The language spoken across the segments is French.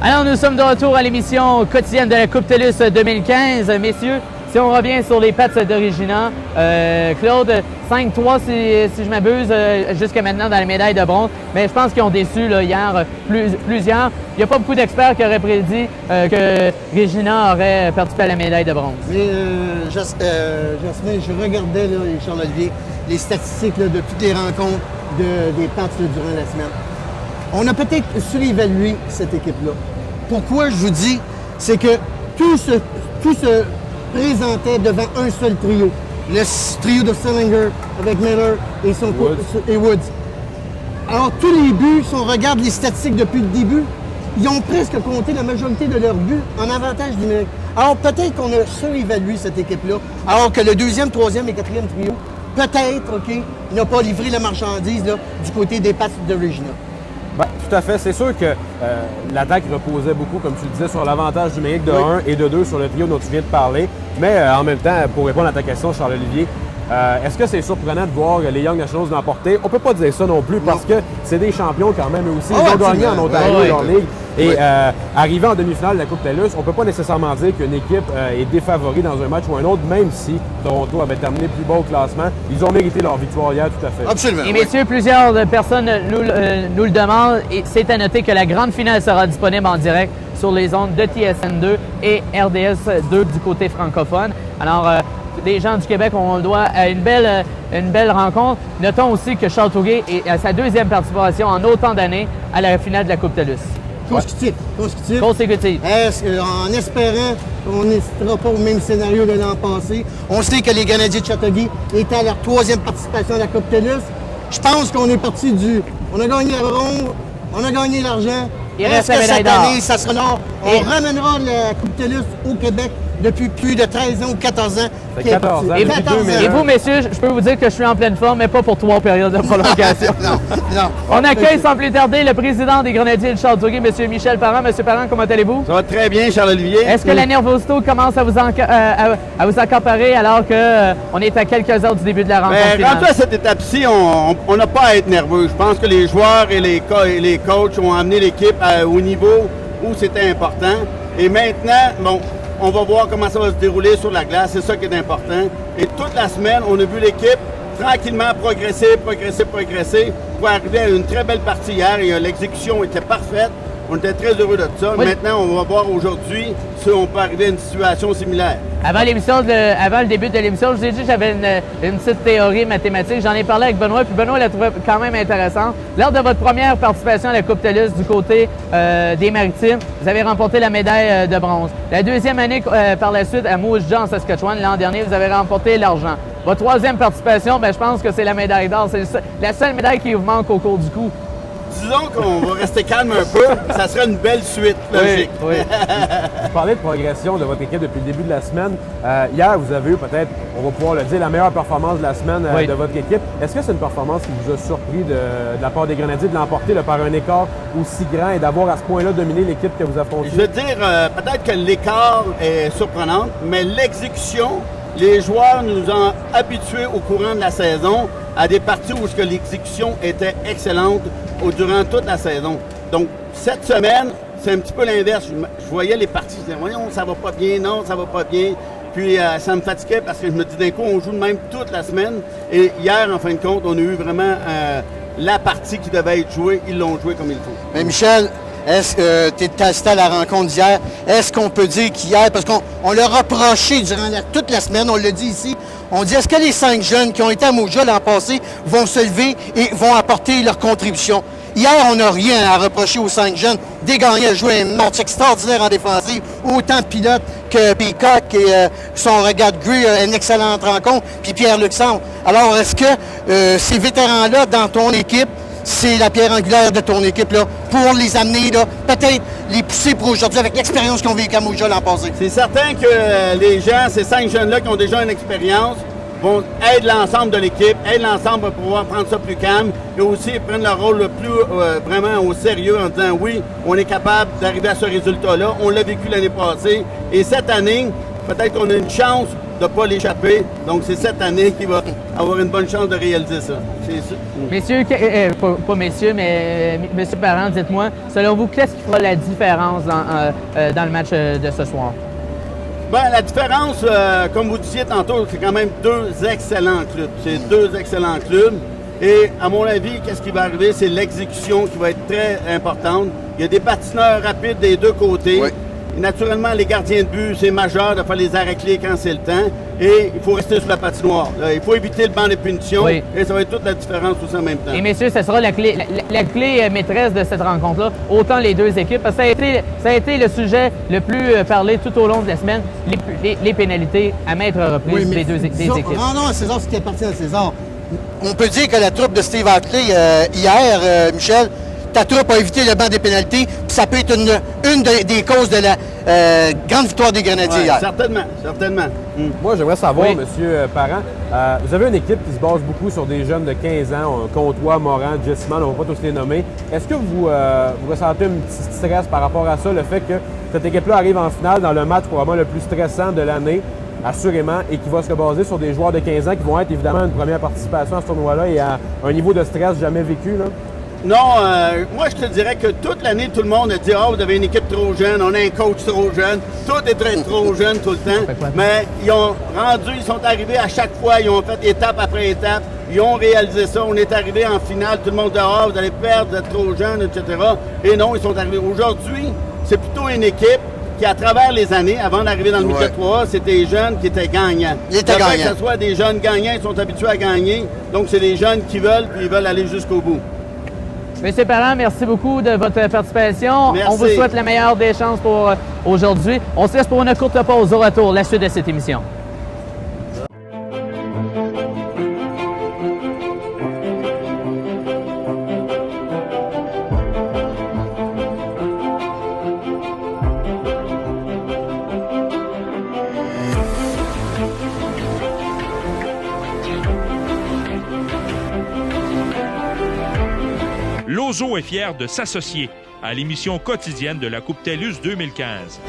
Alors, nous sommes de retour à l'émission quotidienne de la Coupe TELUS 2015. Messieurs, si on revient sur les Pats de Regina, Claude, 5-3 si je m'abuse jusqu'à maintenant dans la médaille de bronze, mais je pense qu'ils ont déçu là, hier plusieurs. Il n'y a pas beaucoup d'experts qui auraient prédit que Regina aurait participé à la médaille de bronze. Mais Jasmin, je regardais, là, Charles-Olivier, les statistiques là, de toutes les rencontres des Pats durant la semaine. On a peut-être surévalué cette équipe-là. Pourquoi je vous dis, c'est que tout se présentait devant un seul trio. Le trio de Sillinger avec Miller et Woods. Alors, tous les buts, si on regarde les statistiques depuis le début, ils ont presque compté la majorité de leurs buts en avantage numérique. Alors, peut-être qu'on a surévalué cette équipe-là, alors que le deuxième, troisième et quatrième trio, peut-être, OK, n'a pas livré la marchandise là, du côté des Pats de Regina. Bien, tout à fait. C'est sûr que l'attaque reposait beaucoup, comme tu le disais, sur l'avantage numérique de 1 et de 2 sur le trio dont tu viens de parler. Mais en même temps, pour répondre à ta question, Charles-Olivier, est-ce que c'est surprenant de voir les Young Nationals l'emporter? On ne peut pas dire ça non plus parce que c'est des champions quand même eux aussi. Ils ont gagné en Ontario leur ligue. Et arrivé en demi-finale de la Coupe TELUS, on ne peut pas nécessairement dire qu'une équipe est défavorie dans un match ou un autre, même si Toronto avait terminé plus bas au classement. Ils ont mérité leur victoire hier, tout à fait. Absolument. Et messieurs, plusieurs personnes nous le demandent. Et c'est à noter que la grande finale sera disponible en direct sur les ondes de TSN2 et RDS2 du côté francophone. Alors, les gens du Québec, on le doit à une belle rencontre. Notons aussi que Charles Touguet est à sa deuxième participation en autant d'années à la finale de la Coupe TELUS. Consécutif. En espérant qu'on n'hésitera pas au même scénario de l'an passé. On sait que les Canadiens de Châteauguay étaient à leur troisième participation à la Coupe TELUS. Je pense qu'on est parti on a gagné la ronde, on a gagné l'argent. Est-ce que cette année, ça sera l'or? On ramènera la Coupe TELUS au Québec depuis plus de 13 ans ou 14 ans. Ça fait 14 ans. Et vous, messieurs, je peux vous dire que je suis en pleine forme, mais pas pour 3 périodes de prolongation. non. On accueille sans plus tarder le président des Grenadiers de Charles Touguet, M. Michel Parent. M. Parent, comment allez-vous? Ça va très bien, Charles-Olivier. Est-ce que la nervosité commence à vous accaparer alors qu'on est à quelques heures du début de la rencontre finale? Rendu à cette étape-ci, on n'a pas à être nerveux. Je pense que les joueurs et les coachs ont amené l'équipe au niveau où c'était important. Et maintenant, on va voir comment ça va se dérouler sur la glace. C'est ça qui est important. Et toute la semaine, on a vu l'équipe tranquillement progresser pour arriver à une très belle partie hier. Et l'exécution était parfaite. On était très heureux de ça. Oui. Maintenant, on va voir aujourd'hui si on peut arriver à une situation similaire. Avant le début de l'émission, je vous ai dit que j'avais une petite théorie mathématique. J'en ai parlé avec Benoît, puis Benoît l'a trouvé quand même intéressante. Lors de votre première participation à la Coupe TELUS du côté des Maritimes, vous avez remporté la médaille de bronze. La deuxième année, par la suite, à Moose Jaw, en Saskatchewan, l'an dernier, vous avez remporté l'argent. Votre troisième participation, je pense que c'est la médaille d'or. C'est la seule médaille qui vous manque au cours du coup. Disons qu'on va rester calme un peu. Ça serait une belle suite, logique. Oui. Vous parlez de progression de votre équipe depuis le début de la semaine. Hier, vous avez eu peut-être, on va pouvoir le dire, la meilleure performance de la semaine de votre équipe. Est-ce que c'est une performance qui vous a surpris de la part des Grenadiers de l'emporter par un écart aussi grand et d'avoir à ce point-là dominé l'équipe que vous affrontez? Je veux dire, peut-être que l'écart est surprenant, mais l'exécution, les joueurs nous ont habitués au courant de la saison à des parties où l'exécution était excellente durant toute la saison. Donc, cette semaine, c'est un petit peu l'inverse. Je voyais les parties, je disais, voyons, ça va pas bien, non, ça va pas bien. Puis, ça me fatiguait parce que je me dis, d'un coup, on joue de même toute la semaine. Et hier, en fin de compte, on a eu vraiment la partie qui devait être jouée. Ils l'ont jouée comme il faut. Mais Michel, est-ce que tu étais assisté à la rencontre d'hier? Est-ce qu'on peut dire qu'hier, parce qu'on l'a reproché durant toute la semaine, on l'a dit ici, on dit, est-ce que les 5 jeunes qui ont été à Moja l'an passé vont se lever et vont apporter leur contribution? Hier, on n'a rien à reprocher aux 5 jeunes. Des gagnants jouaient un match extraordinaire en défensive, autant Pilote que Peacock et son regard Gray, une excellente rencontre, puis Pierre Luxembourg. Alors, est-ce que ces vétérans-là, dans ton équipe, c'est la pierre angulaire de ton équipe, là, pour les amener, là, peut-être les pousser pour aujourd'hui avec l'expérience qu'ils ont vécue à Moja l'an passé? C'est certain que les gens, ces 5 jeunes-là qui ont déjà une expérience, vont aider l'ensemble de l'équipe, aident l'ensemble à pouvoir prendre ça plus calme et aussi prendre leur rôle le plus vraiment au sérieux en disant oui, on est capable d'arriver à ce résultat-là. On l'a vécu l'année passée et cette année, peut-être qu'on a une chance de ne pas l'échapper. Donc, c'est cette année qu'il va avoir une bonne chance de réaliser ça. C'est sûr. Messieurs, pas messieurs, mais monsieur Parent, dites-moi, selon vous, qu'est-ce qui fera la différence dans le match de ce soir? Bien, la différence, comme vous disiez tantôt, c'est quand même deux excellents clubs. C'est deux excellents clubs. Et à mon avis, qu'est-ce qui va arriver? C'est l'exécution qui va être très importante. Il y a des patineurs rapides des deux côtés. Oui. Et naturellement, les gardiens de but, c'est majeur de faire les arrêts-clés quand c'est le temps. Et il faut rester sur la patinoire. Il faut éviter le banc de punition. Oui. Et ça va être toute la différence aussi en même temps. Et messieurs, ce sera la clé maîtresse de cette rencontre-là, autant les deux équipes. Parce que ça a été le sujet le plus parlé tout au long de la semaine, les pénalités à maintes reprises des équipes. Non, César, ce qui appartient à César. On peut dire que la troupe de Steve Hartley, hier, Michel, ta troupe a évité le banc des pénalités, puis ça peut être une des causes de la grande victoire des Grenadiers hier. Certainement. Moi, j'aimerais savoir, Oui. Monsieur Parent, vous avez une équipe qui se base beaucoup sur des jeunes de 15 ans, Comtois, Morin, Jessiman, on ne va pas tous les nommer. Est-ce que vous ressentez un petit stress par rapport à ça, le fait que cette équipe-là arrive en finale dans le match probablement le plus stressant de l'année, assurément, et qui va se baser sur des joueurs de 15 ans qui vont être évidemment une première participation à ce tournoi-là et à un niveau de stress jamais vécu, là? Non, moi je te dirais que toute l'année, tout le monde a dit « Ah, vous avez une équipe trop jeune, on a un coach trop jeune. » Tout est trop jeune tout le temps. Mais ils sont arrivés à chaque fois, ils ont fait étape après étape. Ils ont réalisé ça. On est arrivé en finale, tout le monde dit « Ah, vous allez perdre, vous êtes trop jeune, etc. » Et non, ils sont arrivés. Aujourd'hui, c'est plutôt une équipe qui, à travers les années, avant d'arriver dans le midget 3, c'était des jeunes qui étaient gagnants. Ils étaient gagnants. Que ce soit des jeunes gagnants, ils sont habitués à gagner. Donc, c'est des jeunes qui veulent, puis ils veulent aller jusqu'au bout. Monsieur Parent, merci beaucoup de votre participation. Merci. On vous souhaite la meilleure des chances pour aujourd'hui. On se laisse pour une courte pause. Au retour, la suite de cette émission. L'Ozo est fier de s'associer à l'émission quotidienne de la Coupe TELUS 2015.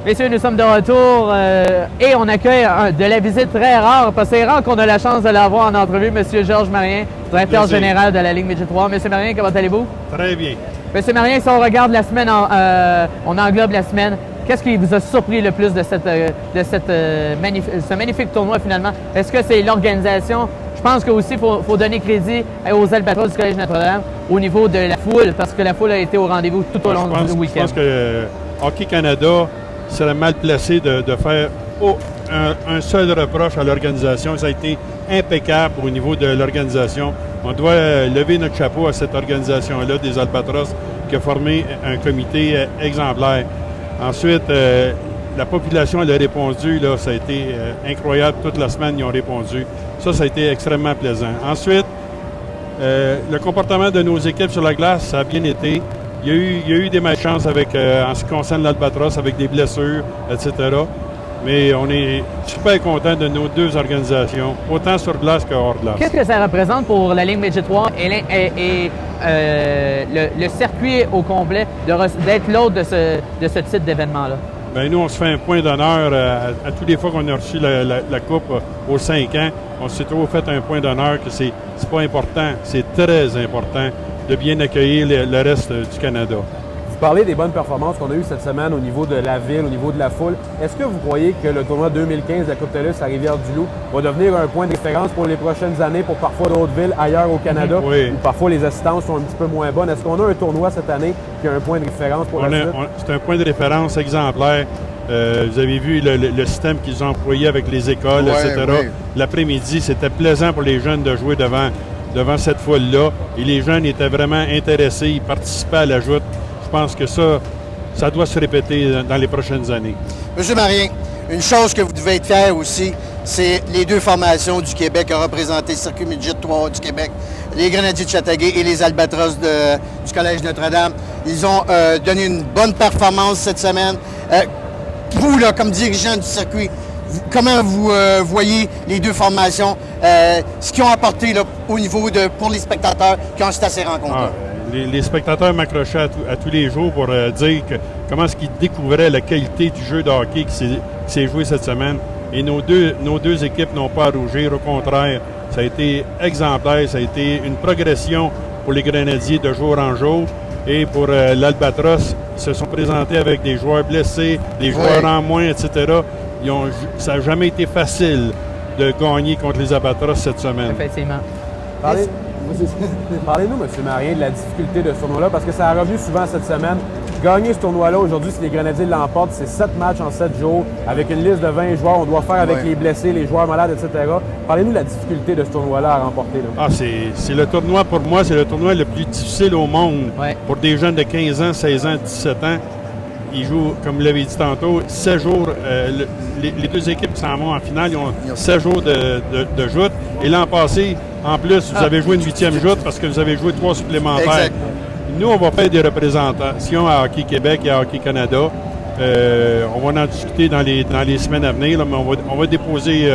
Messieurs, nous sommes de retour et on accueille de la visite très rare, parce que c'est rare qu'on a la chance de l'avoir en entrevue, Monsieur Georges Marien, directeur général de la Ligue Midget 3. Monsieur Marien, comment allez-vous? Très bien. Monsieur Marien, si on regarde la semaine, on englobe la semaine, qu'est-ce qui vous a surpris le plus de ce magnifique tournoi finalement? Est-ce que c'est l'organisation? Je pense qu'aussi, il faut donner crédit aux Albatros du Collège Notre-Dame au niveau de la foule, parce que la foule a été au rendez-vous tout au long du week-end. Je pense que Hockey Canada serait mal placé de faire un seul reproche à l'organisation. Ça a été impeccable au niveau de l'organisation. On doit lever notre chapeau à cette organisation-là, des Albatros, qui a formé un comité exemplaire. Ensuite, la population elle a répondu. Là, ça a été incroyable. Toute la semaine, ils ont répondu. Ça a été extrêmement plaisant. Ensuite, le comportement de nos équipes sur la glace, ça a bien été. Il y a eu des malchances en ce qui concerne l'Albatros, avec des blessures, etc. Mais on est super contents de nos deux organisations, autant sur glace que hors glace. Qu'est-ce que ça représente pour la Ligue Midget 3 et le circuit au complet d'être l'hôte de ce type d'événement-là? Bien, nous, on se fait un point d'honneur à toutes les fois qu'on a reçu la Coupe aux 5 ans. On s'est toujours fait un point d'honneur que c'est pas important, c'est très important de bien accueillir le reste du Canada. Vous parlez des bonnes performances qu'on a eues cette semaine au niveau de la ville, au niveau de la foule. Est-ce que vous croyez que le tournoi 2015 de la Coupe TELUS à Rivière-du-Loup va devenir un point de référence pour les prochaines années pour parfois d'autres villes ailleurs au Canada Oui. où parfois les assistances sont un petit peu moins bonnes? Est-ce qu'on a un tournoi cette année qui a un point de référence pour la suite? C'est un point de référence exemplaire. Vous avez vu le système qu'ils ont employé avec les écoles, etc. Oui. L'après-midi, c'était plaisant pour les jeunes de jouer devant cette foule-là. Et les jeunes étaient vraiment intéressés, ils participaient à la joute. Je pense que ça, ça doit se répéter dans les prochaines années. Monsieur Marien, une chose que vous devez être fier aussi, c'est les deux formations du Québec qui ont représenté le circuit midget 3 du Québec, les Grenadiers de Châteauguay et les Albatros du Collège Notre-Dame. Ils ont donné une bonne performance cette semaine. Vous, là, comme dirigeant du circuit, comment vous voyez les deux formations, ce qu'ils ont apporté là, au niveau pour les spectateurs qui ont assisté à ces rencontres-là? Les spectateurs m'accrochaient à tous les jours pour dire comment est-ce qu'ils découvraient la qualité du jeu de hockey qui s'est joué cette semaine. Et nos deux équipes n'ont pas à rougir. Au contraire, ça a été exemplaire. Ça a été une progression pour les Grenadiers de jour en jour. Et pour l'Albatros, ils se sont présentés avec des joueurs blessés, des joueurs en moins, etc. Ça n'a jamais été facile de gagner contre les Albatros cette semaine. Effectivement. Parlez-nous, M. Marien, de la difficulté de ce tournoi-là, parce que ça a revenu souvent cette semaine. Gagner ce tournoi-là, aujourd'hui, si les Grenadiers l'emportent, c'est 7 matchs en 7 jours, avec une liste de 20 joueurs. On doit faire avec les blessés, les joueurs malades, etc. Parlez-nous de la difficulté de ce tournoi-là à remporter. Là. C'est le tournoi, pour moi, c'est le tournoi le plus difficile au monde. Ouais. Pour des jeunes de 15 ans, 16 ans, 17 ans. Ils jouent, comme vous l'avez dit tantôt, 7 jours. Les deux équipes qui s'en vont en finale, ils ont 7 jours de joute. Et l'an passé, en plus, vous avez joué une 8e joute parce que vous avez joué 3 supplémentaires. Exact. Nous, on va faire des représentations à Hockey Québec et à Hockey Canada. On va en discuter dans les semaines à venir, là, mais on va déposer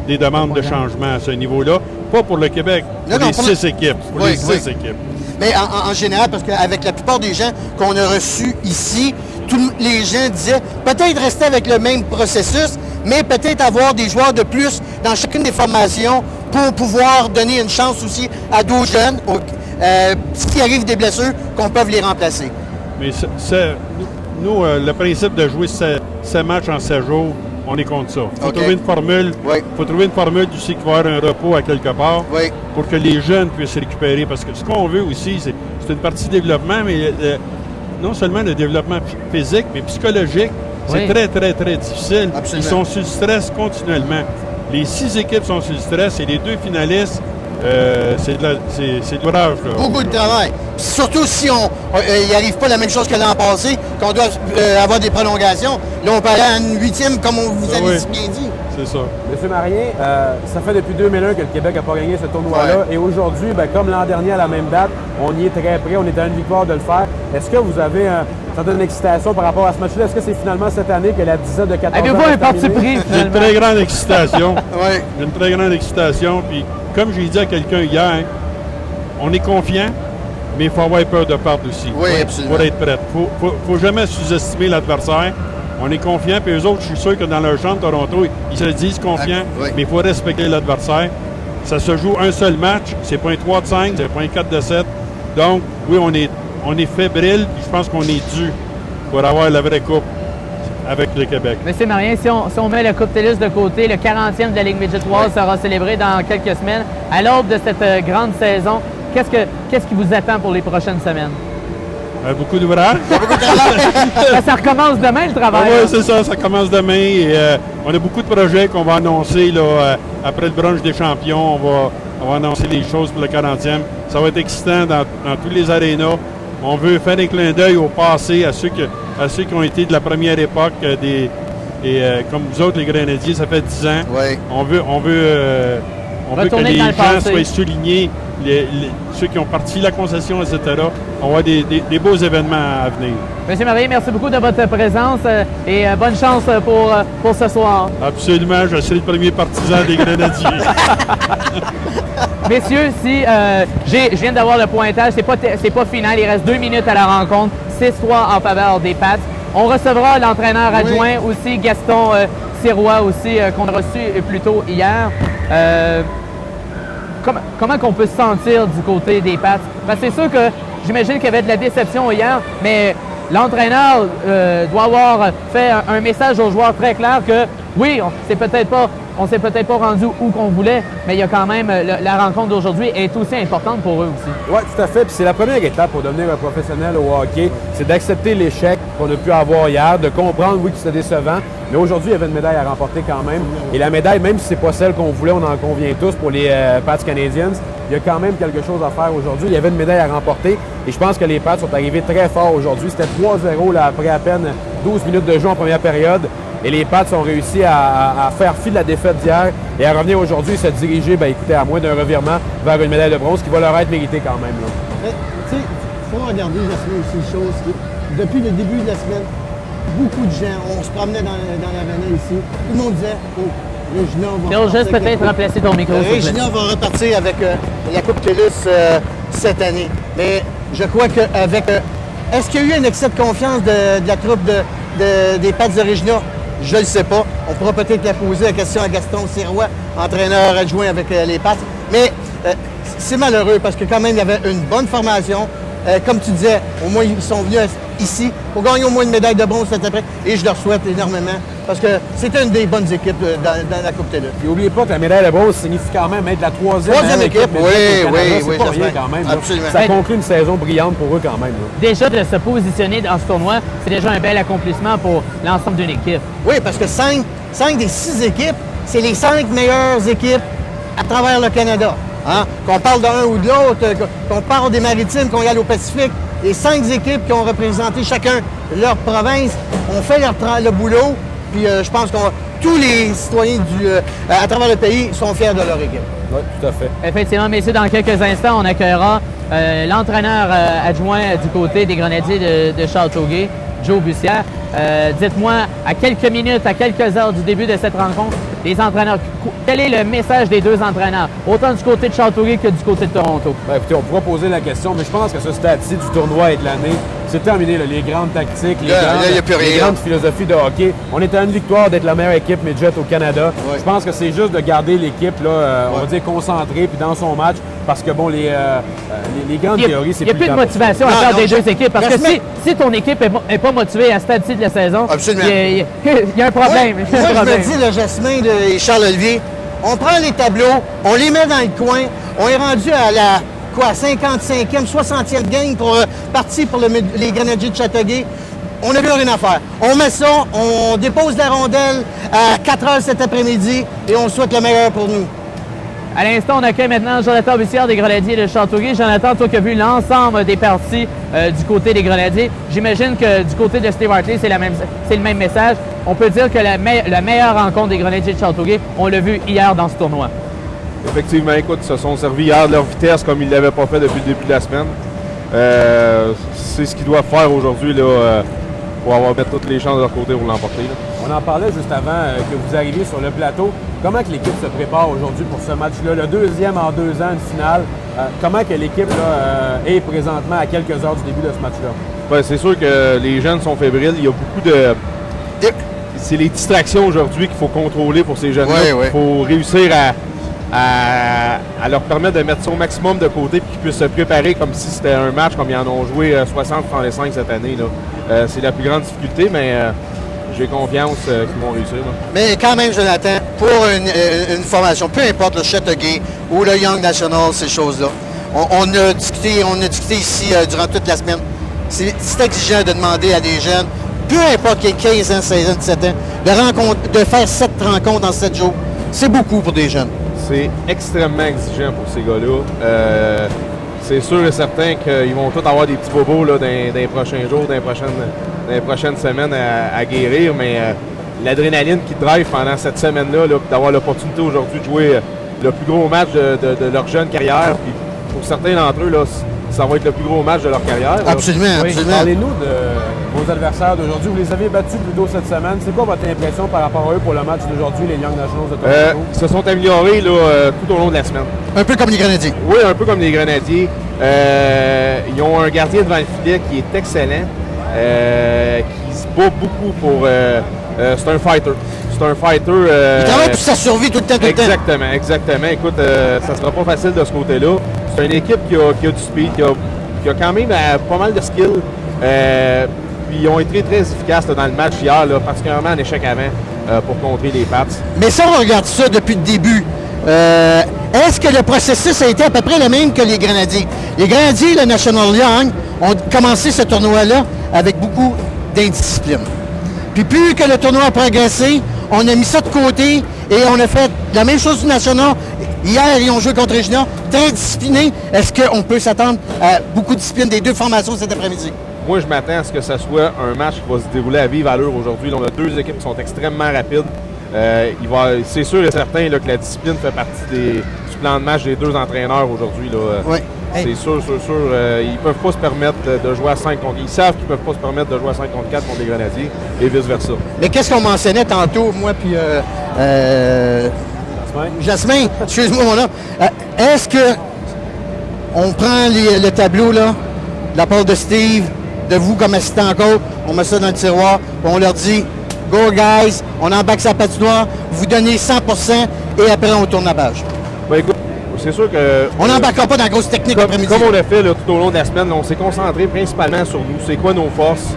des demandes de changement à ce niveau-là. Pas pour le Québec, pour les 6 équipes. Pour les 6 équipes. Mais en général, parce qu'avec la plupart des gens qu'on a reçus ici, tous les gens disaient peut-être rester avec le même processus, mais peut-être avoir des joueurs de plus dans chacune des formations pour pouvoir donner une chance aussi à d'autres jeunes, s'il arrive des blessures, qu'on peut les remplacer. Mais nous, le principe de jouer 7 matchs en 7 jours, on est contre ça. Il faut trouver une formule. Faut trouver une formule du cycle, qu'il va y avoir un repos à quelque part pour que les jeunes puissent récupérer. Parce que ce qu'on veut aussi, c'est une partie de développement, mais non seulement le développement physique, mais psychologique. C'est très, très, très difficile. Absolument. Ils sont sur le stress continuellement. Les 6 équipes sont sur le stress et les 2 finalistes, c'est de l'orage. Beaucoup de travail. Puis surtout si il n'y arrive pas la même chose que l'an passé, qu'on doit avoir des prolongations. Là, on parlait à une 8e, comme on vous avait si bien dit. C'est ça. M. Marien, ça fait depuis 2001 que le Québec n'a pas gagné ce tournoi-là. Et aujourd'hui, comme l'an dernier à la même date, on y est très près. On est à une victoire de le faire. Est-ce que vous avez une certaine excitation par rapport à ce match-là? Est-ce que c'est finalement cette année que la dizaine de 14 ans Avez-vous un parti pris? Une très grande excitation. Une très grande excitation. Puis, comme j'ai dit à quelqu'un hier, on est confiant, mais il faut avoir peur de perdre aussi. Oui, absolument. Pour être prêt. Faut jamais sous-estimer l'adversaire. On est confiant, puis eux autres, je suis sûr que dans leur champ de Toronto, ils se disent confiants, mais il faut respecter l'adversaire. Ça se joue un seul match, c'est pas un 3 de 5, c'est pas un 4 de 7. Donc, oui, on est fébrile, puis je pense qu'on est dû pour avoir la vraie coupe avec le Québec. Monsieur Marien, si on met la Coupe TELUS de côté, le 40e de la Ligue Midget 3 sera célébré dans quelques semaines. À l'aube de cette grande saison, qu'est-ce qui vous attend pour les prochaines semaines? Beaucoup d'ouvrages. Ça recommence demain, le travail. Oui, c'est ça, ça commence demain. Et, on a beaucoup de projets qu'on va annoncer là, après le brunch des champions. On va annoncer les choses pour le 40e. Ça va être excitant dans tous les arénas. On veut faire un clin d'œil au passé, à ceux qui ont été de la première époque. Comme vous autres, les Grenadiers, ça fait 10 ans. Oui. On veut que les gens soient soulignés, ceux qui ont parti la concession, etc. On va avoir des beaux événements à venir. Monsieur Marien, merci beaucoup de votre présence et bonne chance pour ce soir. Absolument, je suis le premier partisan des Grenadiers. Messieurs, je viens d'avoir le pointage, c'est pas final, il reste 2 minutes à la rencontre, 6-3 en faveur des Pats. On recevra l'entraîneur adjoint aussi, Gaston Sirois aussi, qu'on a reçu plus tôt hier. Comment qu'on peut se sentir du côté des Pats? Parce que c'est sûr que j'imagine qu'il y avait de la déception hier, mais l'entraîneur doit avoir fait un message aux joueurs très clair que oui, on s'est peut-être pas rendu où qu'on voulait, mais il y a quand même la rencontre d'aujourd'hui est aussi importante pour eux aussi. Oui, tout à fait. Puis c'est la première étape pour devenir un professionnel au hockey, c'est d'accepter l'échec qu'on a pu avoir hier, de comprendre, oui, que c'était décevant, mais aujourd'hui, il y avait une médaille à remporter quand même. Et la médaille, même si c'est pas celle qu'on voulait, on en convient tous pour les Pats Canadiens, il y a quand même quelque chose à faire aujourd'hui. Il y avait une médaille à remporter et je pense que les Pats sont arrivés très fort aujourd'hui. C'était 3-0 là, après à peine 12 minutes de jeu en première période. Et les Pats ont réussi à faire fi de la défaite d'hier et à revenir aujourd'hui et se diriger, écoutez, à moins d'un revirement vers une médaille de bronze qui va leur être méritée quand même. Mais, tu sais, il faut regarder la semaine aussi une chose. Depuis le début de la semaine, beaucoup de gens, on se promenait dans l'aréna ici, tout le monde disait, oh, Regina va Phil, juste peut-être remplacer ton micro. s'il te plaît. Regina va repartir avec la Coupe TELUS cette année. Mais je crois qu'avec... est-ce qu'il y a eu un excès de confiance de la troupe des Pats de Regina? Je ne le sais pas. On pourra peut-être la poser la question à Gaston Sirois, entraîneur adjoint avec les Pats. Mais c'est malheureux parce que quand même, il y avait une bonne formation. Comme tu disais, au moins, ils sont venus ici pour gagner au moins une médaille de bronze cet après. Et je leur souhaite énormément parce que c'est une des bonnes équipes dans la Coupe TELUS. Et n'oubliez pas que la médaille de bronze signifie quand même être la troisième équipe. Oui, c'est pas rien quand même. Absolument. Ça conclut une saison brillante pour eux quand même. Là. Déjà, de se positionner dans ce tournoi, c'est déjà un bel accomplissement pour l'ensemble d'une équipe. Oui, parce que 5 des 6 équipes, c'est les 5 meilleures équipes à travers le Canada. Hein? Qu'on parle d'un ou de l'autre, qu'on parle des Maritimes, qu'on y aille au Pacifique, les 5 équipes qui ont représenté chacun leur province ont fait le boulot. Puis je pense que tous les citoyens à travers le pays sont fiers de leur équipe. Oui, tout à fait. Effectivement, messieurs, dans quelques instants, on accueillera l'entraîneur adjoint du côté des Grenadiers de Châteauguay, Joe Bussière. Dites-moi, à quelques minutes, à quelques heures du début de cette rencontre, les entraîneurs, quel est le message des deux entraîneurs, autant du côté de Châteauguay que du côté de Toronto? Écoutez, on pourra poser la question, mais je pense que ce stade-ci du tournoi et de l'année, c'est terminé, là, les grandes tactiques, les grandes philosophies de hockey. On est à une victoire d'être la meilleure équipe midget au Canada. Ouais. Je pense que c'est juste de garder l'équipe, on va dire, concentrée puis dans son match, parce que, bon, les grandes théories, c'est plus... Il n'y a plus de motivation à faire des deux équipes, parce que si ton équipe n'est pas motivée à ce stade-ci de la saison, il y a un problème. Moi, je me dis, le Jasmin et Charles-Olivier, on prend les tableaux, on les met dans le coin, on est rendu à la 55e, 60e game pour partir pour les Grenadiers de Châteauguay. On n'a plus rien à faire. On met ça, on dépose la rondelle à 4 heures cet après-midi et on souhaite le meilleur pour nous. À l'instant, on accueille maintenant Jonathan Bussière des Grenadiers de Châteauguay. Jonathan, toi qui as vu l'ensemble des parties du côté des Grenadiers, j'imagine que du côté de Steve Hartley, c'est le même message. On peut dire que la meilleure rencontre des Grenadiers de Châteauguay, on l'a vu hier dans ce tournoi. Effectivement, écoute, ils se sont servis hier de leur vitesse comme ils ne l'avaient pas fait depuis le début de la semaine. C'est ce qu'ils doivent faire aujourd'hui pour mettre toutes les chances de leur côté pour l'emporter. On en parlait juste avant que vous arriviez sur le plateau. Comment que l'équipe se prépare aujourd'hui pour ce match-là? Le deuxième en 2 ans, une finale. Comment que l'équipe est présentement à quelques heures du début de ce match-là? Ben, c'est sûr que les jeunes sont fébriles. Il y a beaucoup de... C'est les distractions aujourd'hui qu'il faut contrôler pour ces jeunes-là. Il faut réussir à leur permettre de mettre ça au maximum de côté et qu'ils puissent se préparer comme si c'était un match comme ils en ont joué 60-35 cette année. C'est la plus grande difficulté, mais j'ai confiance qu'ils vont réussir. Là. Mais quand même, Jonathan, pour une formation, peu importe le Châteauguay ou le Young National, ces choses-là, on a discuté ici durant toute la semaine. C'est exigeant de demander à des jeunes, peu importe qu'il y ait 15 ans, 16 ans, 17 ans, de faire 7 rencontres en 7 jours. C'est beaucoup pour des jeunes. C'est extrêmement exigeant pour ces gars-là. C'est sûr et certain qu'ils vont tous avoir des petits bobos là, dans les prochains jours, dans les prochaines semaines à guérir, mais l'adrénaline qui drive pendant cette semaine-là, d'avoir l'opportunité aujourd'hui de jouer le plus gros match de leur jeune carrière, puis pour certains d'entre eux, là, ça va être le plus gros match de leur carrière. Absolument, absolument. Parlez-nous de vos adversaires d'aujourd'hui. Vous les avez battus plus tôt cette semaine. C'est quoi votre impression par rapport à eux pour le match d'aujourd'hui, les Young Nationals de Toronto? Ils se sont améliorés là, tout au long de la semaine. Un peu comme les Grenadiers. Oui, un peu comme les Grenadiers. Ils ont un gardien devant le filet qui est excellent, qui se bat beaucoup pour... c'est un fighter. C'est un fighter... il travaille pour sa survie tout le temps, Exactement. Écoute, ça sera pas facile de ce côté-là. C'est une équipe qui a du speed, qui a quand même pas mal de skills. Puis ils ont été très efficaces là, dans le match hier, là, particulièrement en échec avant, pour contrer les Pats. Mais ça, on regarde ça depuis le début. Est-ce que le processus a été à peu près le même que les Grenadiers? Les Grenadiers, le National Young, ont commencé ce tournoi-là avec beaucoup d'indiscipline. Puis plus que le tournoi a progressé, on a mis ça de côté et on a fait la même chose du National Hier, ils ont joué contre Regina, très disciplinés. Est-ce qu'on peut s'attendre à beaucoup de discipline des deux formations cet après-midi? Moi, je m'attends à ce que ce soit un match qui va se dérouler à vive allure aujourd'hui. Là, on a deux équipes qui sont extrêmement rapides. C'est sûr et certain là, que la discipline fait partie du plan de match des deux entraîneurs aujourd'hui. Oui. C'est sûr. Ils ne peuvent pas se permettre de jouer à 5 contre... Ils savent qu'ils ne peuvent pas se permettre de jouer à 5 contre 4 contre les Grenadiers et vice-versa. Mais qu'est-ce qu'on mentionnait tantôt, moi puis Jasmin, excuse-moi mon nom. Est-ce que on prend le tableau là, de la part de Steve, de vous comme assistant en coach, on met ça dans le tiroir, on leur dit « Go guys, on embarque sa patinoire, vous donnez 100% et après on tourne la page. » Ben, écoute, c'est sûr que... On n'embarquera pas dans la grosse technique après-midi. Comme on l'a fait là, tout au long de la semaine, on s'est concentré principalement sur nous. C'est quoi nos forces?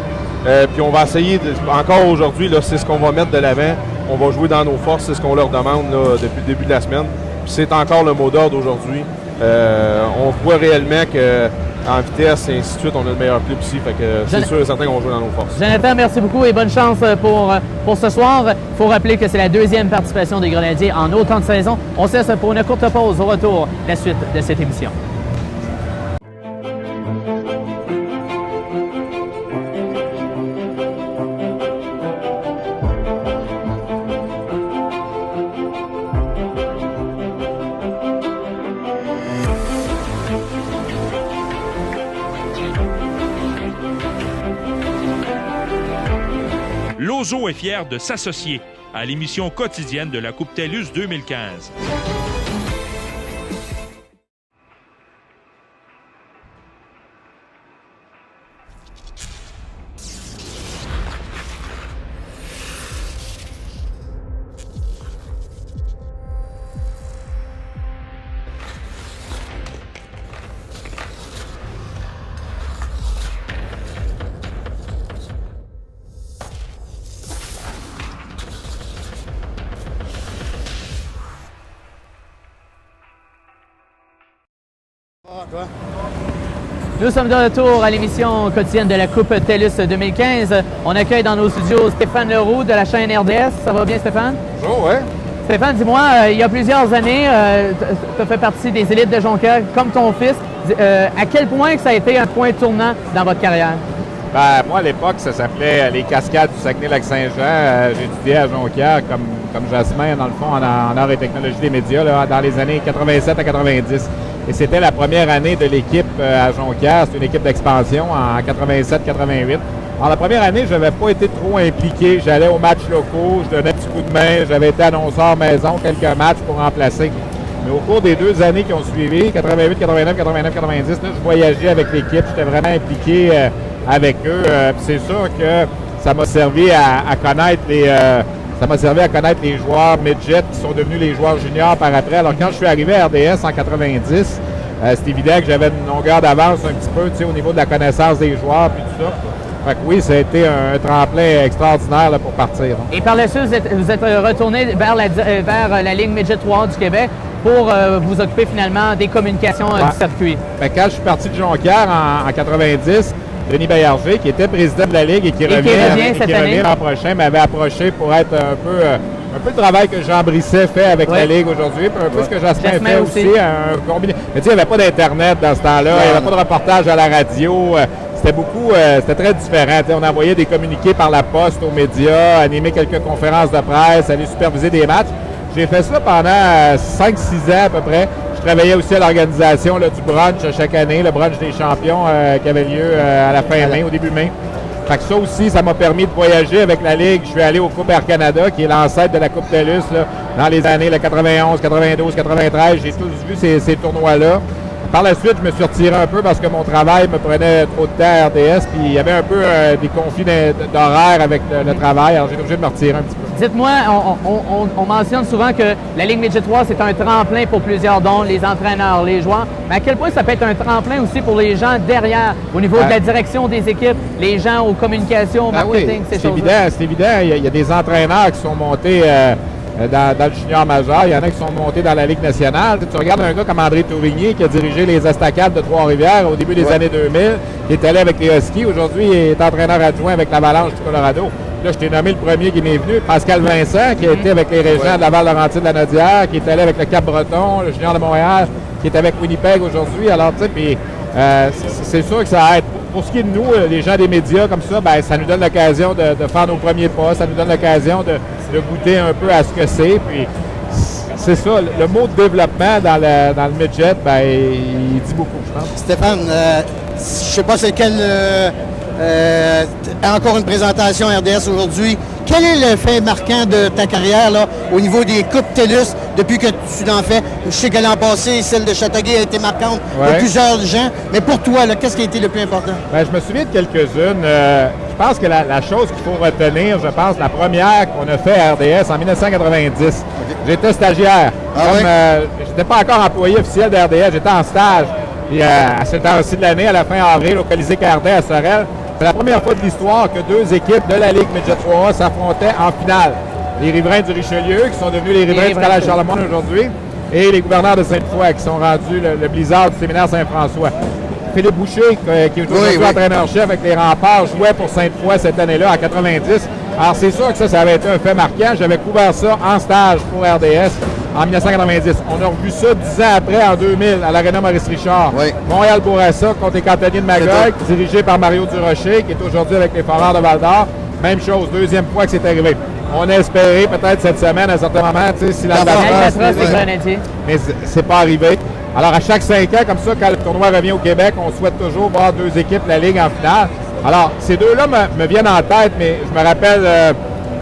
Puis on va essayer, encore aujourd'hui, c'est ce qu'on va mettre de l'avant. On va jouer dans nos forces, c'est ce qu'on leur demande là, depuis le début de la semaine. Puis c'est encore le mot d'ordre aujourd'hui. On voit réellement qu'en vitesse et ainsi de suite, on a le meilleur club ici. Fait que c'est sûr et certain qu'on va jouer dans nos forces. Jonathan, merci beaucoup et bonne chance pour ce soir. Il faut rappeler que c'est la deuxième participation des Grenadiers en autant de saison. On se laisse pour une courte pause. Au retour, la suite de cette émission. L'Ozo est fier de s'associer à l'émission quotidienne de la Coupe TELUS 2015. Nous sommes de retour à l'émission quotidienne de la Coupe TELUS 2015. On accueille dans nos studios Stéphane Leroux de la chaîne RDS. Ça va bien, Stéphane? Bonjour, ouais. Stéphane, dis-moi, il y a plusieurs années, tu as fait partie des élites de Jonquière, comme ton fils. À quel point que ça a été un point tournant dans votre carrière? Ben, moi, à l'époque, ça s'appelait les Cascades du Saguenay-Lac-Saint-Jean. J'étudiais à Jonquière comme Jasmin, dans le fond, en arts et technologie des médias, là, dans les années 87 à 90. Et c'était la première année de l'équipe à Jonquière. C'est une équipe d'expansion en 87-88. Alors, la première année, je n'avais pas été trop impliqué. J'allais aux matchs locaux, je donnais un petit coup de main. J'avais été annonceur maison, quelques matchs pour remplacer. Mais au cours des 2 années qui ont suivi, 88, 89, 89, 90, là, je voyageais avec l'équipe. J'étais vraiment impliqué avec eux. C'est sûr que ça m'a servi à connaître les joueurs midget qui sont devenus les joueurs juniors par après. Alors, quand je suis arrivé à RDS en 90, c'est évident que j'avais une longueur d'avance un petit peu, au niveau de la connaissance des joueurs puis tout ça. Fait que oui, ça a été un tremplin extraordinaire là, pour partir. Hein. Et par la suite, vous êtes retourné vers la Ligue Midget 3 du Québec pour vous occuper finalement des communications du circuit. Ben, quand je suis parti de Jonquière en 90, Denis Baillarger, qui était président de la Ligue et qui revient l'an prochain, m'avait approché pour être un peu le travail que Jean Brisset fait avec la Ligue aujourd'hui, puis un peu ce que Jasmin fait aussi. Mais tu sais, il n'y avait pas d'Internet dans ce temps-là, il n'y avait pas de reportage à la radio. C'était très différent. On envoyait des communiqués par la poste aux médias, animer quelques conférences de presse, aller superviser des matchs. J'ai fait ça pendant 5-6 ans à peu près. Je travaillais aussi à l'organisation du brunch chaque année, le brunch des champions qui avait lieu à la fin mai, au début mai. Fait que ça aussi, ça m'a permis de voyager avec la Ligue. Je suis allé au Coupe Air Canada, qui est l'ancêtre de la Coupe TELUS, dans les années 91, 92, 93. J'ai tous vu ces tournois-là. Par la suite, je me suis retiré un peu parce que mon travail me prenait trop de temps à RDS, puis il y avait un peu des conflits d'horaire avec le travail, alors j'ai été obligé de me retirer un petit peu. Dites-moi, on mentionne souvent que la Ligue Midget 3, c'est un tremplin pour plusieurs dons, les entraîneurs, les joueurs, mais à quel point ça peut être un tremplin aussi pour les gens derrière, au niveau de la direction des équipes, les gens aux communications, au marketing, ces choses-là? C'est évident, il y a des entraîneurs qui sont montés dans le junior majeur. Il y en a qui sont montés dans la Ligue nationale. Tu regardes un gars comme André Tourigny qui a dirigé les Estacades de Trois-Rivières au début des années 2000, qui est allé avec les Huskies. Aujourd'hui, il est entraîneur adjoint avec l'Avalanche du Colorado. Là, je t'ai nommé le premier qui m'est venu, Pascal Vincent, qui a été avec les Régents de Laval-Laurentides-Lanaudière, qui est allé avec le Cap-Breton, le Junior de Montréal, qui est avec Winnipeg aujourd'hui. Alors, tu sais, puis c'est sûr que ça aide. Pour ce qui est de nous, les gens des médias comme ça, ben, ça nous donne l'occasion de faire nos premiers pas, ça nous donne l'occasion de goûter un peu à ce que c'est. Puis c'est ça, le mot développement dans le midget, ben, il dit beaucoup, je pense. Stéphane, je sais pas c'est quel... encore une présentation RDS aujourd'hui. Quel est le fait marquant de ta carrière là, au niveau des Coupes TELUS depuis que tu l'en fais? Je sais que l'an passé, celle de Châteauguay a été marquante pour plusieurs gens. Mais pour toi, qu'est-ce qui a été le plus important? Bien, je me souviens de quelques-unes. Je pense que la chose qu'il faut retenir, je pense, la première qu'on a fait à RDS en 1990. Okay. J'étais stagiaire. Je n'étais pas encore employé officiel de RDS, j'étais en stage. Et à cette heure-ci de l'année, à la fin avril, au Colisée Cardet à Sorel, c'est la première fois de l'histoire que deux équipes de la Ligue Midget 3A s'affrontaient en finale. Les Riverains du Richelieu, qui sont devenus les Riverains du Collège Charlemagne aujourd'hui, et les Gouverneurs de Sainte-Foy, qui sont rendus le Blizzard du Séminaire Saint-François. Philippe Boucher, qui est aujourd'hui entraîneur-chef avec les Remparts, jouait pour Sainte-Foy cette année-là, en 90. Alors, c'est sûr que ça avait été un fait marquant. J'avais couvert ça en stage pour RDS en 1990. On a revu ça 10 ans après, en 2000, à l'Arena Maurice-Richard. Oui. Montréal-Bourassa contre les Cantonniers de Magog, dirigé par Mario Durocher, qui est aujourd'hui avec les Foreurs de Val-d'Or. Même chose, deuxième fois que c'est arrivé. On a espéré peut-être cette semaine, à un certain moment, si mais c'est pas arrivé. Alors, à chaque 5 ans, comme ça, quand le tournoi revient au Québec, on souhaite toujours voir deux équipes de la Ligue en finale. Alors, ces deux-là me viennent en tête, mais je me rappelle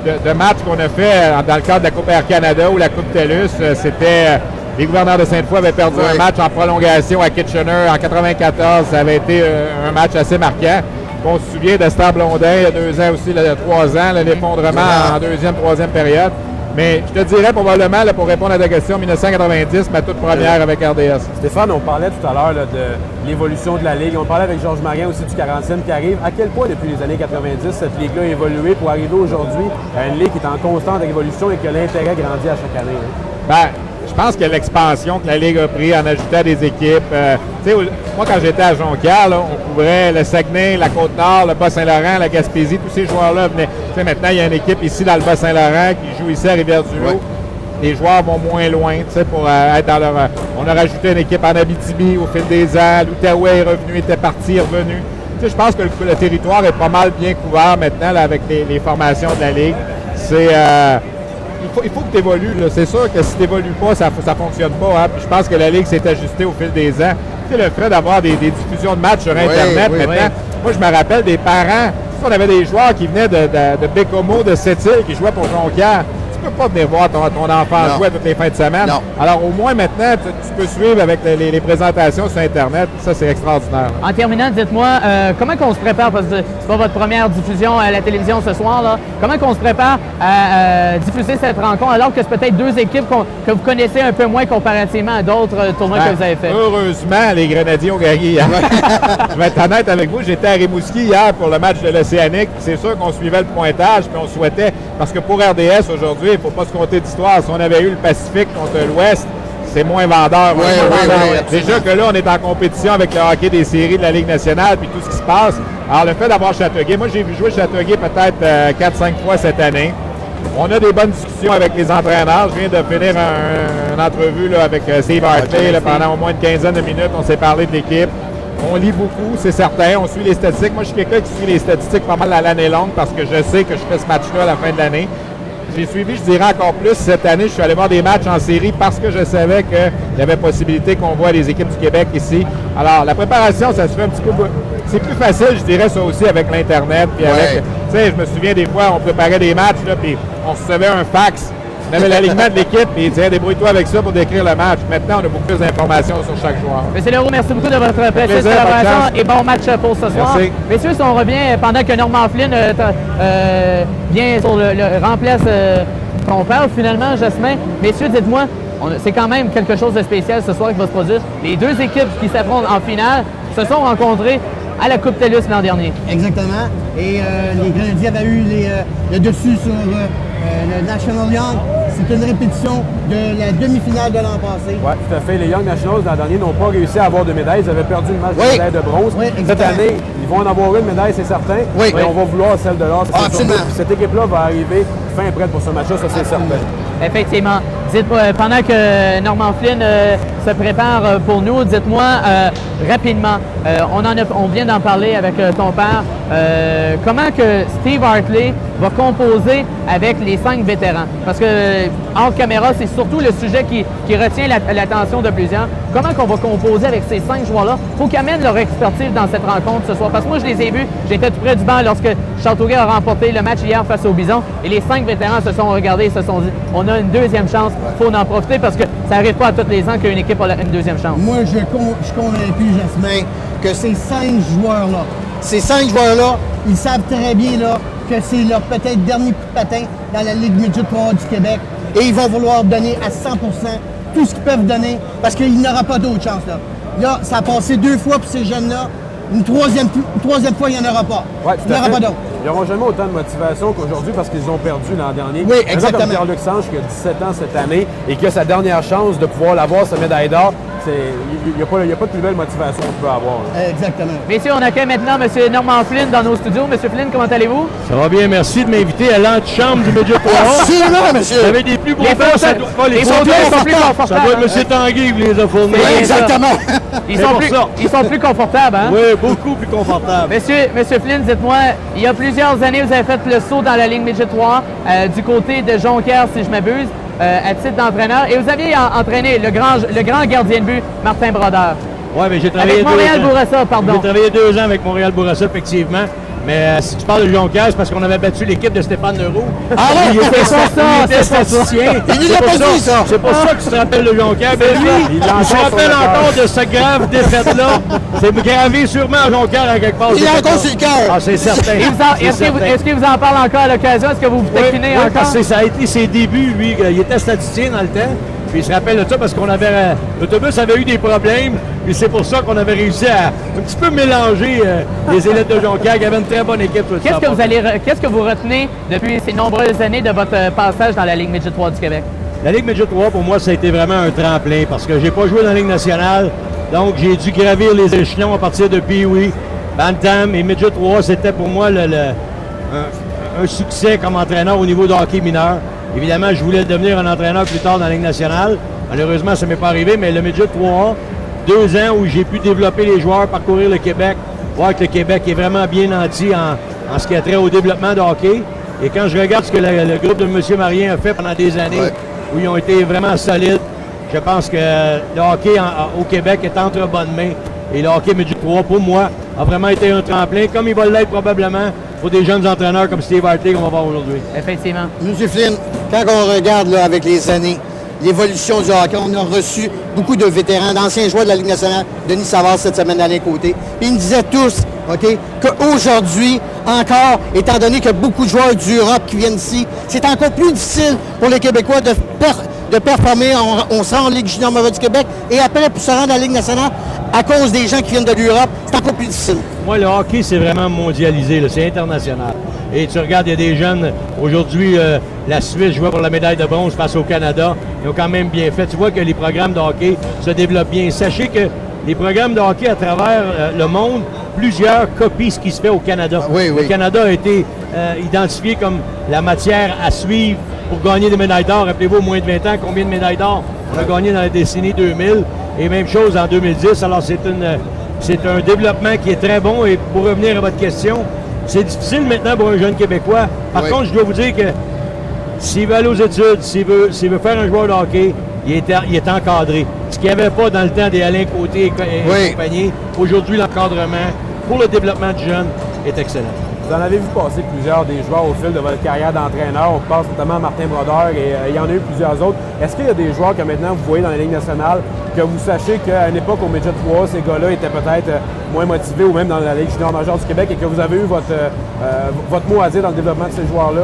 de matchs qu'on a fait dans le cadre de la Coupe Air Canada ou la Coupe TELUS. C'était les Gouverneurs de Sainte-Foy avaient perdu un match en prolongation à Kitchener en 94. Ça avait été un match assez marquant. On se souvient d'Esther Blondin, il y a 2 ans aussi, il y a 3 ans, l'effondrement en deuxième, troisième période. Mais je te dirais probablement, pour répondre à ta question, 1990, ma toute première avec RDS. Stéphane, on parlait tout à l'heure de l'évolution de la Ligue. On parlait avec Georges Marien aussi du 40e qui arrive. À quel point, depuis les années 90, cette Ligue-là a évolué pour arriver aujourd'hui à une Ligue qui est en constante évolution et que l'intérêt grandit à chaque année? Bien, je pense que l'expansion que la Ligue a pris en ajoutant des équipes. Moi, quand j'étais à Jonquière, on couvrait le Saguenay, la Côte-Nord, le Bas-Saint-Laurent, la Gaspésie. Tous ces joueurs-là venaient. Maintenant, il y a une équipe ici dans le Bas-Saint-Laurent qui joue ici à Rivière-du-Loup. Oui. Les joueurs vont moins loin pour être dans leur... On a rajouté une équipe en Abitibi au fil des ans. L'Outaouais est revenu, était parti, est revenu. Je pense que le territoire est pas mal bien couvert maintenant là, avec les formations de la Ligue. C'est... Il faut que tu évolues. C'est sûr que si tu n'évolues pas, ça ne fonctionne pas. Hein. Puis je pense que la Ligue s'est ajustée au fil des ans. Tu sais, le fait d'avoir des diffusions de matchs sur Internet maintenant. Moi, je me rappelle des parents. Si on avait des joueurs qui venaient de Bécomo, de Sept-Îles, qui jouaient pour Jonquière, tu peux pas venir voir ton enfant jouer toutes les fins de semaine. Non. Alors, au moins, maintenant, tu peux suivre avec les présentations sur Internet. Ça, c'est extraordinaire. En terminant, dites-moi, comment on se prépare, parce que c'est pas votre première diffusion à la télévision ce soir, là. Comment on se prépare à diffuser cette rencontre, alors que c'est peut-être deux équipes que vous connaissez un peu moins comparativement à d'autres tournois que vous avez fait? Heureusement, les Grenadiers ont gagné hier. Je vais être honnête avec vous, j'étais à Rimouski hier pour le match de l'Océanique. C'est sûr qu'on suivait le pointage, puis on souhaitait, parce que pour RDS aujourd'hui, il ne faut pas se compter d'histoire. Si on avait eu le Pacifique contre l'Ouest, c'est moins vendeur. Déjà que là, on est en compétition avec le hockey des séries de la Ligue nationale puis tout ce qui se passe. Alors, le fait d'avoir Châteauguay, moi, j'ai vu jouer Châteauguay peut-être 4-5 fois cette année. On a des bonnes discussions avec les entraîneurs. Je viens de finir une entrevue là, avec Steve Hartley pendant au moins une quinzaine de minutes. On s'est parlé de l'équipe. On lit beaucoup, c'est certain. On suit les statistiques. Moi, je suis quelqu'un qui suit les statistiques pas mal à l'année longue parce que je sais que je fais ce match-là à la fin de l'année. J'ai suivi, je dirais encore plus, cette année, je suis allé voir des matchs en série parce que je savais qu'il y avait possibilité qu'on voit les équipes du Québec ici. Alors, la préparation, ça se fait un petit peu... C'est plus facile, je dirais, ça aussi avec l'Internet. Puis avec, tu sais, je me souviens des fois, on préparait des matchs, là, puis on recevait un fax. On avait l'alignement de l'équipe, puis il disait, débrouille-toi avec ça pour décrire le match. Maintenant, on a beaucoup plus d'informations sur chaque joueur. Monsieur Leroux, merci beaucoup de votre précieuse collaboration et bon match pour ce soir. Merci. Messieurs, si on revient, pendant que Norman Flynn vient sur remplace ton père, finalement, Jasmin, messieurs, dites-moi, c'est quand même quelque chose de spécial ce soir qui va se produire. Les deux équipes qui s'affrontent en finale se sont rencontrées à la Coupe TELUS l'an dernier. Exactement. Et les Grenadiers avaient eu le dessus sur Le National Young, c'est une répétition de la demi-finale de l'an passé. Oui, tout à fait. Les Young Nationals, l'an dernier, n'ont pas réussi à avoir de médaille. Ils avaient perdu le match de médaille de bronze. Oui, cette année, ils vont en avoir une médaille, c'est certain. Oui. Mais on va vouloir celle de l'or. Absolument. Cette équipe-là va arriver fin prête pour ce match-là, ça c'est certain. Effectivement. Dites-moi, pendant que Norman Flynn se prépare pour nous, dites-moi rapidement, on vient d'en parler avec ton père, comment que Steve Hartley va composer avec les 5 vétérans? Parce que hors caméra, c'est surtout le sujet qui retient l'attention de plusieurs. Comment qu'on va composer avec ces 5 joueurs-là? Il faut qu'ils amènent leur expertise dans cette rencontre ce soir. Parce que moi, je les ai vus, j'étais tout près du banc lorsque Châteauguay a remporté le match hier face aux Bisons. Et les 5 vétérans se sont regardés et se sont dit, on a une deuxième chance, il faut en profiter parce que ça n'arrive pas à tous les ans qu'une équipe a une deuxième chance. Moi, je suis convaincu, Jasmin, que ces 5 joueurs-là, ils savent très bien là, que c'est leur peut-être dernier coup de patin dans la Ligue Midget 3 du Québec. Et ils vont vouloir donner à 100% tout ce qu'ils peuvent donner parce qu'il n'y aura pas d'autre chance. Là, ça a passé 2 fois pour ces jeunes-là. Une troisième fois, il n'y en aura pas. Ouais, il n'y aura pas d'autre. Ils n'auront jamais autant de motivation qu'aujourd'hui parce qu'ils ont perdu l'an dernier. Oui, exactement. Comme Pierre-Luc Sanche qui a 17 ans cette année et qui a sa dernière chance de pouvoir l'avoir, sa médaille d'or, il n'y a pas de plus belle motivation qu'on peut avoir. Là. Exactement. Messieurs, on accueille maintenant M. Norman Flynn dans nos studios. M. Flynn, comment allez-vous? Ça va bien, merci de m'inviter à l'antichambre du Midget 3. Absolument, monsieur! Vous avez des plus beaux Les bancs, ça fauteuils doit pas les sont plus confortables. Ça doit être M. Tanguy qui les a fournis. Oui, exactement. Ils sont plus confortables, hein? Oui, beaucoup plus confortables. Monsieur Flynn, dites-moi, il y a plusieurs années, vous avez fait le saut dans la Ligue Midget 3 du côté de Jonquière, si je m'abuse, à titre d'entraîneur. Et vous aviez entraîné le grand gardien de but, Martin Brodeur. Oui, mais j'ai travaillé avec Montréal-Bourassa, pardon. J'ai travaillé 2 ans avec Montréal-Bourassa, effectivement. Mais si tu parles de Jonquière, c'est parce qu'on avait battu l'équipe de Stéphane Leroux. Ah ouais? Il était statisticien. Il nous l'a pas dit, ça! C'est pour ça que tu te rappelles de Jonquière. Mais lui, il se rappelle encore de cette grave défaite-là. C'est gravé sûrement à Jonquière à quelque part. Il a encore sur le cœur. Ah, c'est certain. Est-ce qu'il vous en parle encore à l'occasion? Est-ce que vous vous taquinez oui, encore? Parce que ça a été ses débuts, lui. Il était statisticien dans le temps. Puis il se rappelle de ça parce qu'on avait... L'autobus avait eu des problèmes. Puis c'est pour ça qu'on avait réussi à un petit peu mélanger les élites de Jonquière. Il y avait une très bonne équipe. Qu'est-ce que vous retenez depuis ces nombreuses années de votre passage dans la Ligue Midget 3 du Québec? La Ligue Midget 3, pour moi, ça a été vraiment un tremplin parce que j'ai pas joué dans la Ligue nationale. Donc, j'ai dû gravir les échelons à partir de Pee-Wee, Bantam et Midget 3. C'était pour moi un succès comme entraîneur au niveau de hockey mineur. Évidemment, je voulais devenir un entraîneur plus tard dans la Ligue nationale. Malheureusement, ça ne m'est pas arrivé, mais le Midget 3A, 2 ans où j'ai pu développer les joueurs, parcourir le Québec, voir que le Québec est vraiment bien nanti en ce qui a trait au développement de hockey. Et quand je regarde ce que le groupe de M. Marien a fait pendant des années, où ils ont été vraiment solides, je pense que le hockey au Québec est entre bonnes mains. Et le hockey Midget 3, pour moi, a vraiment été un tremplin, comme il va l'être probablement pour des jeunes entraîneurs comme Steve Hartley qu'on va voir aujourd'hui. Effectivement. Monsieur Flynn, quand on regarde là, avec les années, l'évolution du hockey, on a reçu beaucoup de vétérans, d'anciens joueurs de la Ligue nationale, Denis Savard cette semaine d'Alain Côté. Puis ils nous disaient tous, OK, qu'aujourd'hui, encore, étant donné qu'il y a beaucoup de joueurs d'Europe qui viennent ici, c'est encore plus difficile pour les Québécois de performer. On sort en Ligue junior majeure du Québec et après, pour se rendre à la Ligue nationale, à cause des gens qui viennent de l'Europe, c'est encore plus difficile. Moi, le hockey, c'est vraiment mondialisé, là, c'est international. Et tu regardes, il y a des jeunes, aujourd'hui, la Suisse jouait pour la médaille de bronze face au Canada. Ils ont quand même bien fait. Tu vois que les programmes de hockey se développent bien. Sachez que les programmes de hockey à travers le monde, plusieurs copient ce qui se fait au Canada. Oui, oui. Le Canada a été identifié comme la matière à suivre pour gagner des médailles d'or. Rappelez-vous, au moins de 20 ans, combien de médailles d'or on a gagné dans la décennie 2000. Et même chose en 2010. Alors, c'est un développement qui est très bon. Et pour revenir à votre question, c'est difficile maintenant pour un jeune Québécois. Par contre, je dois vous dire que s'il veut aller aux études, s'il veut faire un joueur de hockey, il est encadré. Ce qu'il n'y avait pas dans le temps des Alain Côté et compagnie, aujourd'hui, l'encadrement pour le développement du jeune est excellent. Vous en avez vu passer plusieurs des joueurs au fil de votre carrière d'entraîneur. On pense notamment à Martin Brodeur et il y en a eu plusieurs autres. Est-ce qu'il y a des joueurs que maintenant vous voyez dans la Ligue nationale que vous sachez qu'à une époque au Midget 3, ces gars-là étaient peut-être moins motivés ou même dans la Ligue junior majeure du Québec et que vous avez eu votre mot à dire dans le développement de ces joueurs-là?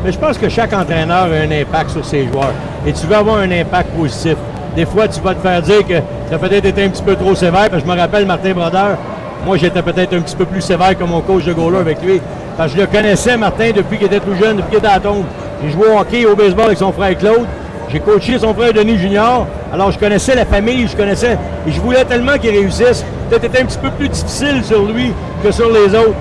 Mais je pense que chaque entraîneur a un impact sur ses joueurs. Et tu veux avoir un impact positif. Des fois, tu vas te faire dire que tu as peut-être été un petit peu trop sévère. Parce que je me rappelle Martin Brodeur. Moi, j'étais peut-être un petit peu plus sévère que mon coach de goaler avec lui. Parce que je le connaissais, Martin, depuis qu'il était tout jeune, depuis qu'il était à Tombe. J'ai joué au hockey et au baseball avec son frère Claude. J'ai coaché son frère Denis Junior. Alors, je connaissais la famille, je connaissais... Et je voulais tellement qu'il réussisse. Peut-être été un petit peu plus difficile sur lui que sur les autres.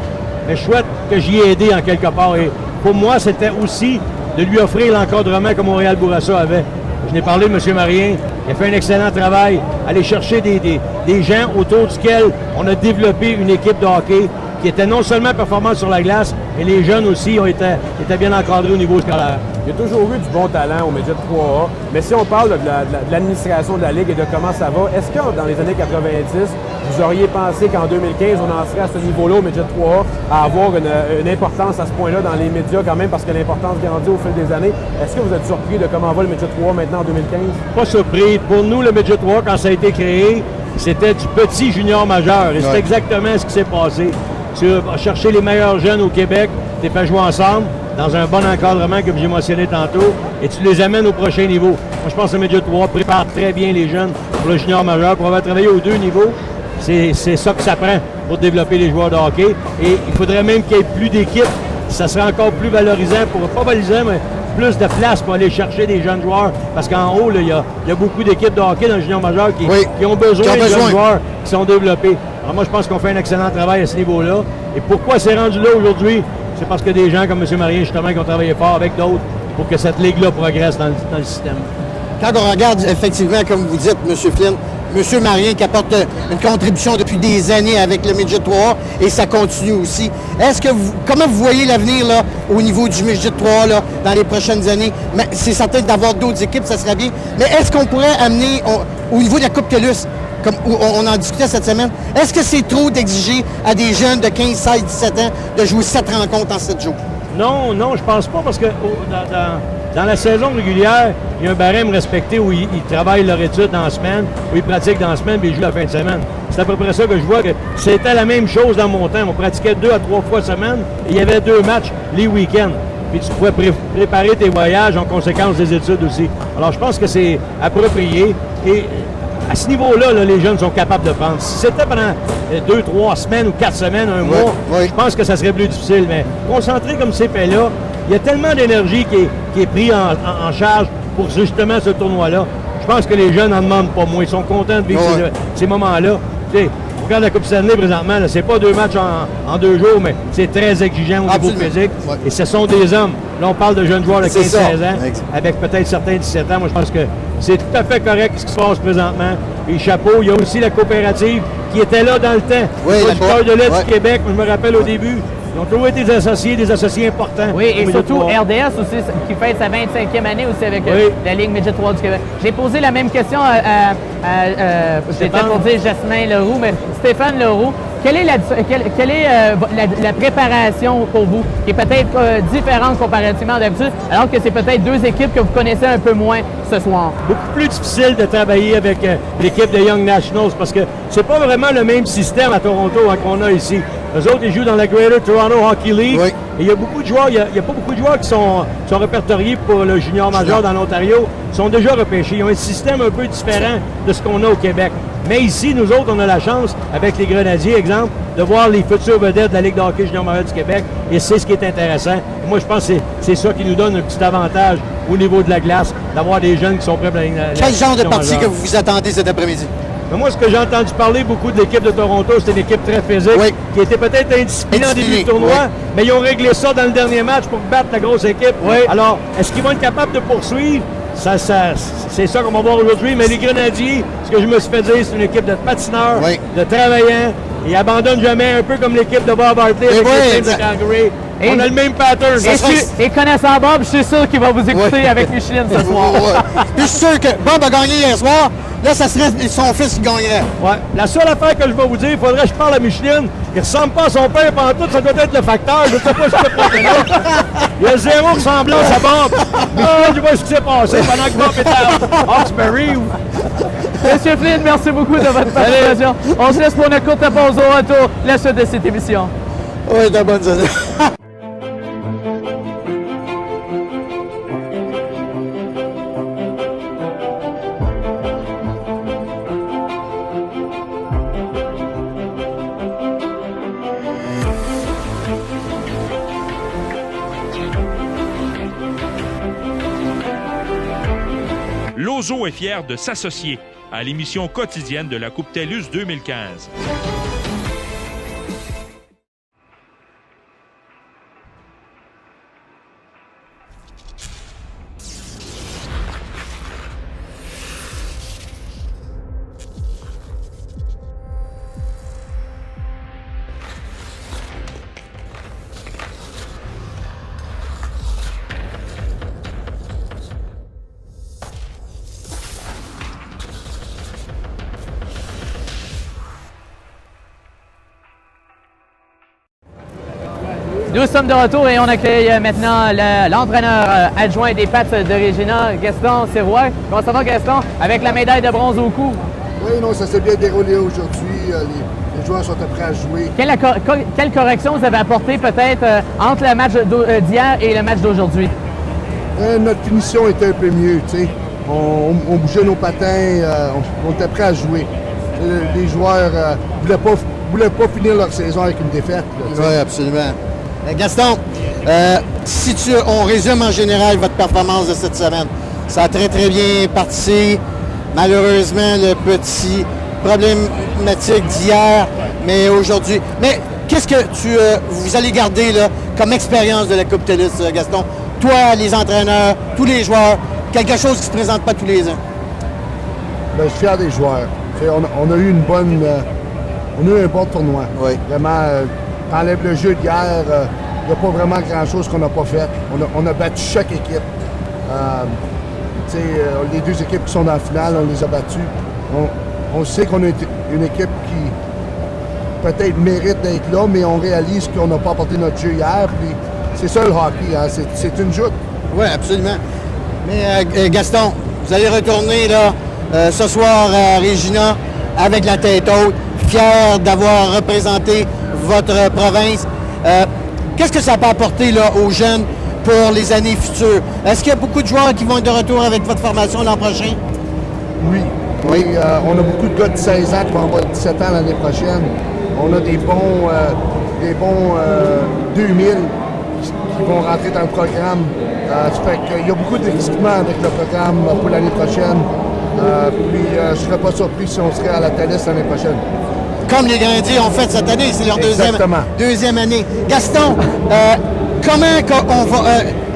Mais je souhaite que j'y ai aidé en quelque part. Et pour moi, c'était aussi de lui offrir l'encadrement que Montréal Bourassa avait. Je n'ai parlé de M. Marien. Il a fait un excellent travail. Aller chercher des gens autour duquel on a développé une équipe de hockey qui était non seulement performante sur la glace, mais les jeunes aussi étaient bien encadrés au niveau scolaire. Il y a toujours eu du bon talent au Midget 3A, mais si on parle de l'administration de la Ligue et de comment ça va, est-ce que dans les années 90, vous auriez pensé qu'en 2015, on en serait à ce niveau-là au Midget 3A, à avoir une importance à ce point-là dans les médias quand même, parce que l'importance grandit au fil des années. Est-ce que vous êtes surpris de comment va le Midget 3A maintenant en 2015? Pas surpris. Pour nous, le Midget 3A, quand ça a été créé, c'était du petit junior majeur. Et c'est exactement ce qui s'est passé. Tu vas chercher les meilleurs jeunes au Québec, tu les fais jouer ensemble dans un bon encadrement, comme j'ai mentionné tantôt, et tu les amènes au prochain niveau. Moi, je pense que le Midget 3 prépare très bien les jeunes pour le junior majeur, pour avoir travaillé aux deux niveaux. C'est ça que ça prend pour développer les joueurs de hockey. Et il faudrait même qu'il y ait plus d'équipes. Ça serait encore plus valorisant, pas valorisant, mais plus de place pour aller chercher des jeunes joueurs. Parce qu'en haut, il y a beaucoup d'équipes de hockey dans le junior majeur qui ont besoin de jeunes joueurs qui sont développés. Alors moi, je pense qu'on fait un excellent travail à ce niveau-là. Et pourquoi c'est rendu là aujourd'hui? C'est parce que des gens comme M. Marien, justement, qui ont travaillé fort avec d'autres pour que cette ligue-là progresse dans le système. Quand on regarde, effectivement, comme vous dites, M. Flynn, M. Marien qui apporte une contribution depuis des années avec le Midget 3 et ça continue aussi. Comment vous voyez l'avenir là, au niveau du Midget 3 là, dans les prochaines années? C'est certain d'avoir d'autres équipes, ça serait bien. Mais est-ce qu'on pourrait amener, au niveau de la Coupe TELUS, comme on en discutait cette semaine, est-ce que c'est trop d'exiger à des jeunes de 15, 16, 17 ans de jouer 7 rencontres en 7 jours? Non, je pense pas, parce que dans la saison régulière, il y a un barème respecté où ils travaillent leur étude dans la semaine, où ils pratiquent dans la semaine, puis ils jouent la fin de semaine. C'est à peu près ça que je vois, que c'était la même chose dans mon temps. On pratiquait 2 à 3 fois semaine, et il y avait 2 matchs les week-ends. Puis tu pouvais préparer tes voyages en conséquence des études aussi. Alors, je pense que c'est approprié. Et à ce niveau-là, les jeunes sont capables de prendre. Si c'était pendant 2, 3 semaines ou 4 semaines, un mois, je pense que ça serait plus difficile. Mais concentré comme c'est fait là, il y a tellement d'énergie qui est pris en charge pour justement ce tournoi-là. Je pense que les jeunes n'en demandent pas moins. Ils sont contents de vivre ces moments-là. Tu sais, regarde la Coupe Stanley présentement, c'est pas 2 matchs en 2 jours, mais c'est très exigeant au niveau physique. Et ce sont des hommes. Là, on parle de jeunes joueurs de 15-16 ans, avec peut-être certains 17 ans. Moi, je pense que c'est tout à fait correct ce qui se passe présentement. Et chapeau, il y a aussi la coopérative qui était là dans le temps. Oui, le cœur de lait du Québec, je me rappelle au début. Ils ont toujours été des associés importants. Oui, et surtout RDS aussi, qui fête sa 25e année aussi avec la Ligue Midget 3 du Québec. J'ai posé la même question à j'étais pour dire Jasmin Leroux, mais Stéphane Leroux. Quelle est la préparation pour vous, qui est peut-être différente comparativement d'habitude, alors que c'est peut-être 2 équipes que vous connaissez un peu moins ce soir? Beaucoup plus difficile de travailler avec l'équipe de Young Nationals parce que c'est pas vraiment le même système à Toronto qu'on a ici. Eux autres, ils jouent dans la Greater Toronto Hockey League. Oui. Et il y a beaucoup de joueurs, il y a pas beaucoup de joueurs qui sont répertoriés pour le junior majeur dans l'Ontario. Ils sont déjà repêchés. Ils ont un système un peu différent de ce qu'on a au Québec. Mais ici, nous autres, on a la chance, avec les Grenadiers, exemple, de voir les futures vedettes de la Ligue de hockey junior majeur du Québec. Et c'est ce qui est intéressant. Et moi, je pense que c'est ça qui nous donne un petit avantage au niveau de la glace, d'avoir des jeunes qui sont prêts pour la Quel genre de partie que vous vous attendez cet après-midi? Mais moi, ce que j'ai entendu parler beaucoup de l'équipe de Toronto, c'était une équipe très physique, qui était peut-être indisciplinée en début de tournoi, mais ils ont réglé ça dans le dernier match pour battre la grosse équipe. Alors, est-ce qu'ils vont être capables de poursuivre? C'est ça qu'on va voir aujourd'hui. Mais les Grenadiers, ce que je me suis fait dire, c'est une équipe de patineurs, de travaillants. Ils abandonnent jamais, un peu comme l'équipe de Bob Hartley avec les de Calgary. On a le même pattern. Et connaissant Bob, je suis sûr qu'il va vous écouter avec Micheline ce soir. Je suis sûr que Bob a gagné hier soir. Là, ça serait son fils qui gagnerait. Ouais. La seule affaire que je vais vous dire, il faudrait que je parle à Micheline. Il ressemble pas à son père pendant tout, ça doit être le facteur. Je ne sais pas ce que c'est là. Il y a 0 ressemblance à Bob. Micheline, je vois ce qui s'est passé pendant que Bob était à Hawkesbury. Monsieur Flynn, merci beaucoup de votre participation. On se laisse pour une courte pause au retour, la suite de cette émission. Oui, de bonnes années. Roseau est fier de s'associer à l'émission quotidienne de la Coupe TELUS 2015. Nous sommes de retour et on accueille maintenant l'entraîneur adjoint des Pats de Regina, Gaston Sirois. Comment ça va, Gaston? Avec la médaille de bronze au cou. Oui, non, ça s'est bien déroulé aujourd'hui. Les joueurs sont prêts à jouer. Quelle correction vous avez apporté peut-être entre le match d'hier et le match d'aujourd'hui? Notre finition était un peu mieux, tu sais. On bougeait nos patins, on était prêts à jouer. Les joueurs ne voulaient pas finir leur saison avec une défaite. Oui, absolument. Gaston, si on résume en général votre performance de cette semaine, ça a très bien parti. Malheureusement, le petit problématique d'hier, mais aujourd'hui. Mais qu'est-ce que vous allez garder là, comme expérience de la Coupe TELUS, Gaston? Toi, les entraîneurs, tous les joueurs, quelque chose qui ne se présente pas tous les ans. Bien, je suis fier des joueurs. On a eu un bon tournoi. Oui. Vraiment, t'enlèves le jeu d'hier, il n'y a pas vraiment grand-chose qu'on n'a pas fait. On a battu chaque équipe. Les deux équipes qui sont dans la finale, on les a battues. On sait qu'on est une équipe qui peut-être mérite d'être là, mais on réalise qu'on n'a pas apporté notre jeu hier. Puis c'est ça le hockey, hein? C'est une joute. Oui, absolument. Mais Gaston, vous allez retourner là, ce soir à Regina avec la tête haute, fier d'avoir représenté votre province. Qu'est-ce que ça peut apporter là, aux jeunes pour les années futures? Est-ce qu'il y a beaucoup de joueurs qui vont être de retour avec votre formation l'an prochain? Oui. On a beaucoup de gars de 16 ans qui vont avoir 17 ans l'année prochaine. On a des bons 2000 qui vont rentrer dans le programme. Ça fait qu'il y a beaucoup d'équipements avec le programme pour l'année prochaine. Je ne serais pas surpris si on serait à la TELUS l'année prochaine. Comme les Grindiers ont fait cette année, c'est leur deuxième année. Gaston,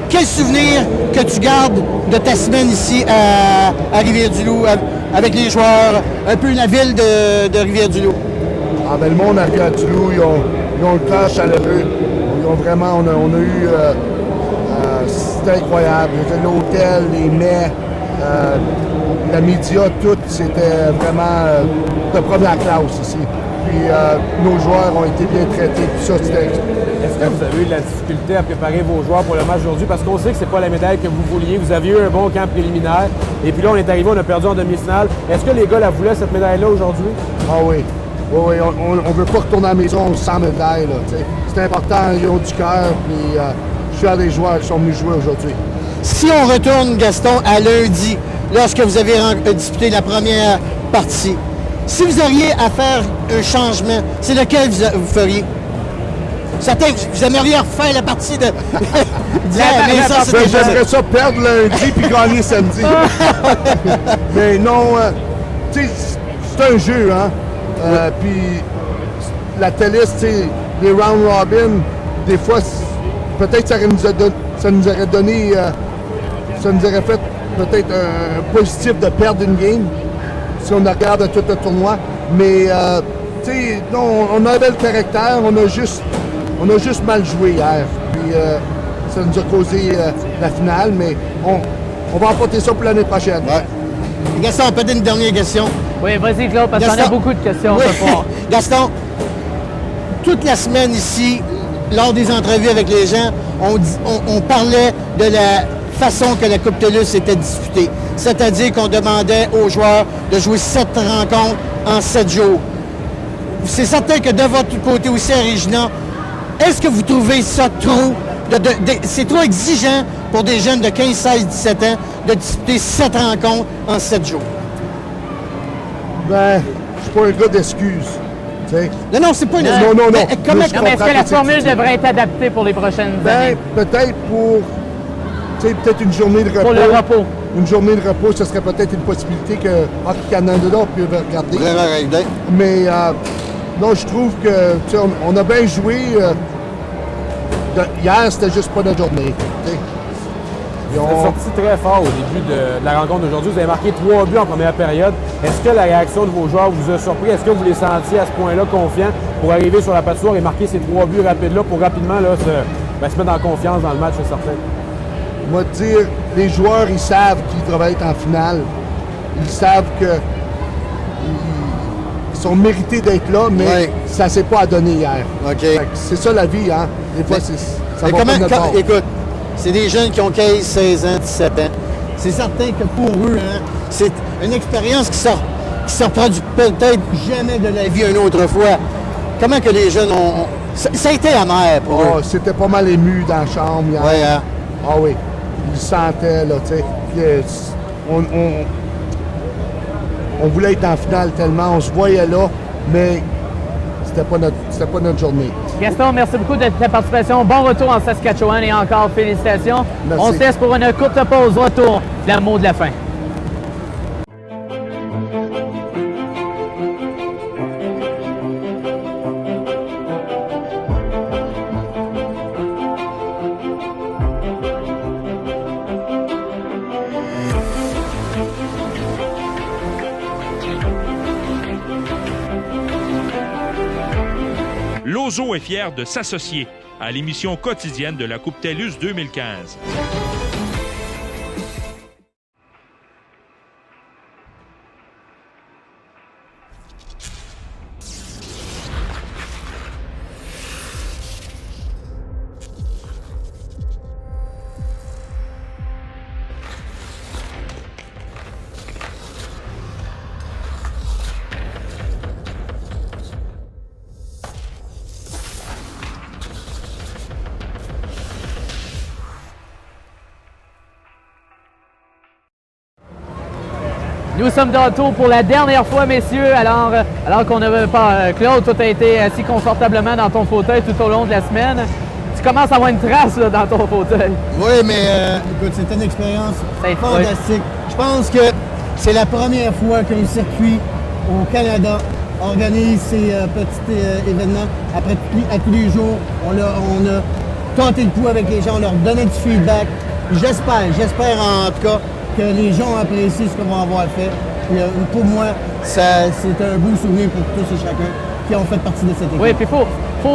quel souvenir que tu gardes de ta semaine ici à Rivière-du-Loup avec les joueurs, un peu la ville de Rivière-du-Loup? Le monde à Rivière-du-Loup, ils ont le cœur chaleureux. On a eu... c'était incroyable. L'hôtel, les mets, la média, tout, c'était vraiment de première classe ici. Puis nos joueurs ont été bien traités. Puis ça, c'était... Est-ce que vous avez eu de la difficulté à préparer vos joueurs pour le match d'aujourd'hui? Parce qu'on sait que c'est pas la médaille que vous vouliez. Vous aviez eu un bon camp préliminaire. Et puis là, on est arrivé, on a perdu en demi-finale. Est-ce que les gars la voulaient, cette médaille-là, aujourd'hui? Ah oui. Oui, on ne veut pas retourner à la maison sans médaille. C'est important, ils ont du cœur. Puis je suis fier des joueurs qui sont venus jouer aujourd'hui. Si on retourne, Gaston, à lundi, lorsque vous avez disputé la première partie, si vous auriez à faire un changement, c'est lequel vous feriez? Certains, vous aimeriez refaire la partie de... J'aimerais ça perdre lundi puis gagner samedi. Mais non, tu sais, c'est un jeu, hein? Puis la TELUS, tu sais, les round robin, des fois, peut-être ça nous aurait donné... ça nous aurait fait peut-être un positif de perdre une game si on regarde tout le tournoi. Mais, tu sais, non, on avait le caractère, on a juste mal joué hier. Puis ça nous a causé la finale, mais on va emporter ça pour l'année prochaine. Ouais. Gaston, peut-être une dernière question. Oui, vas-y, Claude, parce qu'on a beaucoup de questions ce soir. Gaston, toute la semaine ici, lors des entrevues avec les gens, on parlait de la façon que la Coupe TELUS était disputée. C'est-à-dire qu'on demandait aux joueurs de jouer 7 rencontres en 7 jours. C'est certain que de votre côté aussi à Regina, est-ce que vous trouvez ça trop? C'est trop exigeant pour des jeunes de 15, 16, 17 ans de disputer 7 rencontres en 7 jours? Ben, je suis pas un gars d'excuses. Non, c'est pas une excuse. Non. Mais est-ce que la formule devrait être adaptée pour les prochaines années? Peut-être pour peut-être une journée de repos. Pour le repos. une journée de repos, ce serait peut-être une possibilité que Hockey Canada puisse regarder. Mais non, je trouve que on a bien joué. Hier, c'était juste pas notre journée. Vous êtes sorti très fort au début de la rencontre d'aujourd'hui. Vous avez marqué 3 buts en première période. Est-ce que la réaction de vos joueurs vous a surpris? Est-ce que vous les sentiez à ce point-là confiants pour arriver sur la patinoire et marquer ces 3 buts rapides-là pour rapidement là, se mettre en confiance dans le match, c'est certain? Moi, dire, les joueurs, ils savent qu'ils devraient être en finale. Ils savent que ils sont mérités d'être là, mais ça ne s'est pas à donner hier. C'est ça la vie, hein? Des fois, ça va pas notre bord. Écoute, c'est des jeunes qui ont 15, 16 ans, 17 ans. C'est certain que pour eux, hein, c'est une expérience qui sort peut-être jamais de la vie une autre fois. Comment que les jeunes ont... Ça a été amer pour eux. C'était pas mal ému dans la chambre hier. Oui, hein? Ah oui. Ils le sentaient, là, tu sais. On voulait être en finale tellement, on se voyait là, mais c'était pas notre journée. Gaston, merci beaucoup de ta participation. Bon retour en Saskatchewan et encore félicitations. Merci. On se laisse pour une courte pause. Retour, le mot de la fin. L'Ozo est fier de s'associer à l'émission quotidienne de la Coupe TELUS 2015. Nous sommes de retour pour la dernière fois, messieurs, alors qu'on n'avait pas... Claude, toi, tu as été assis confortablement dans ton fauteuil tout au long de la semaine. Tu commences à avoir une trace là, dans ton fauteuil. Oui, mais écoute, c'est une expérience fantastique. Je pense que c'est la première fois qu'un circuit au Canada organise ces petits événements. Après, à tous les jours, on a tenté le coup avec les gens, on leur donnait du feedback. J'espère en tout cas que les gens ont apprécié ce qu'on va avoir fait. Et, pour moi, c'est un beau souvenir pour tous et chacun qui ont fait partie de cette équipe. Oui, puis il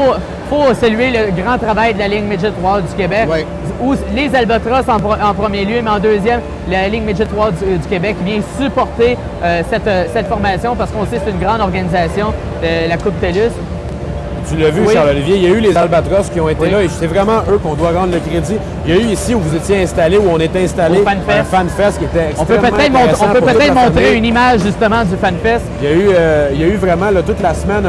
faut saluer le grand travail de la Ligue Midget 3 du Québec, où les Albatros en premier lieu, mais en deuxième, la Ligue Midget 3 du Québec vient supporter cette formation parce qu'on sait que c'est une grande organisation, la Coupe TELUS. Tu l'as vu, Charles-Olivier, il y a eu les Albatros qui ont été là et c'est vraiment eux qu'on doit rendre le crédit. Il y a eu ici où vous étiez installé, où on était installé, un FanFest qui était extrêmement intéressant. On peut peut-être montrer une image justement du FanFest. Il y a eu vraiment là, toute la semaine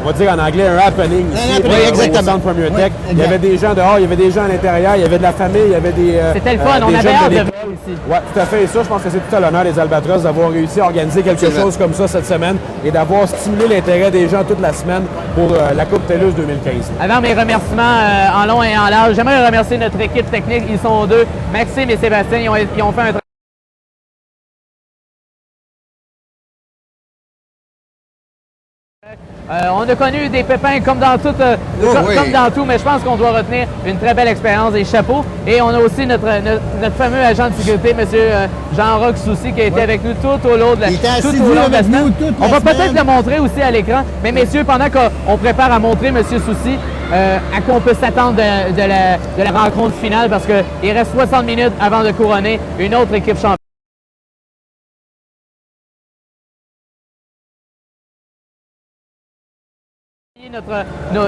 on va dire en anglais un happening ici au Centre Premier Tech. Il y avait des gens dehors, il y avait des gens à l'intérieur, il y avait de la famille, il y avait des c'était le fun, on avait hâte de venir ici. Oui, tout à fait. Et ça, je pense que c'est tout à l'honneur des Albatros d'avoir réussi à organiser quelque chose comme ça cette semaine et d'avoir stimulé l'intérêt des gens toute la semaine pour la Coupe TELUS 2015. Avant mes remerciements en long et en large, j'aimerais remercier notre équipe technique. Ils sont deux, Maxime et Sébastien. Ils ont fait un travail. On a connu des pépins comme dans tout, mais je pense qu'on doit retenir une très belle expérience et chapeau. Et on a aussi notre fameux agent de sécurité, M. Jean-Roch Soucy, qui a été avec nous tout au long de la semaine. On va peut-être le montrer aussi à l'écran. Mais messieurs, pendant qu'on prépare à montrer M. Soucy, à quoi on peut s'attendre de la rencontre finale, parce qu'il reste 60 minutes avant de couronner une autre équipe championne.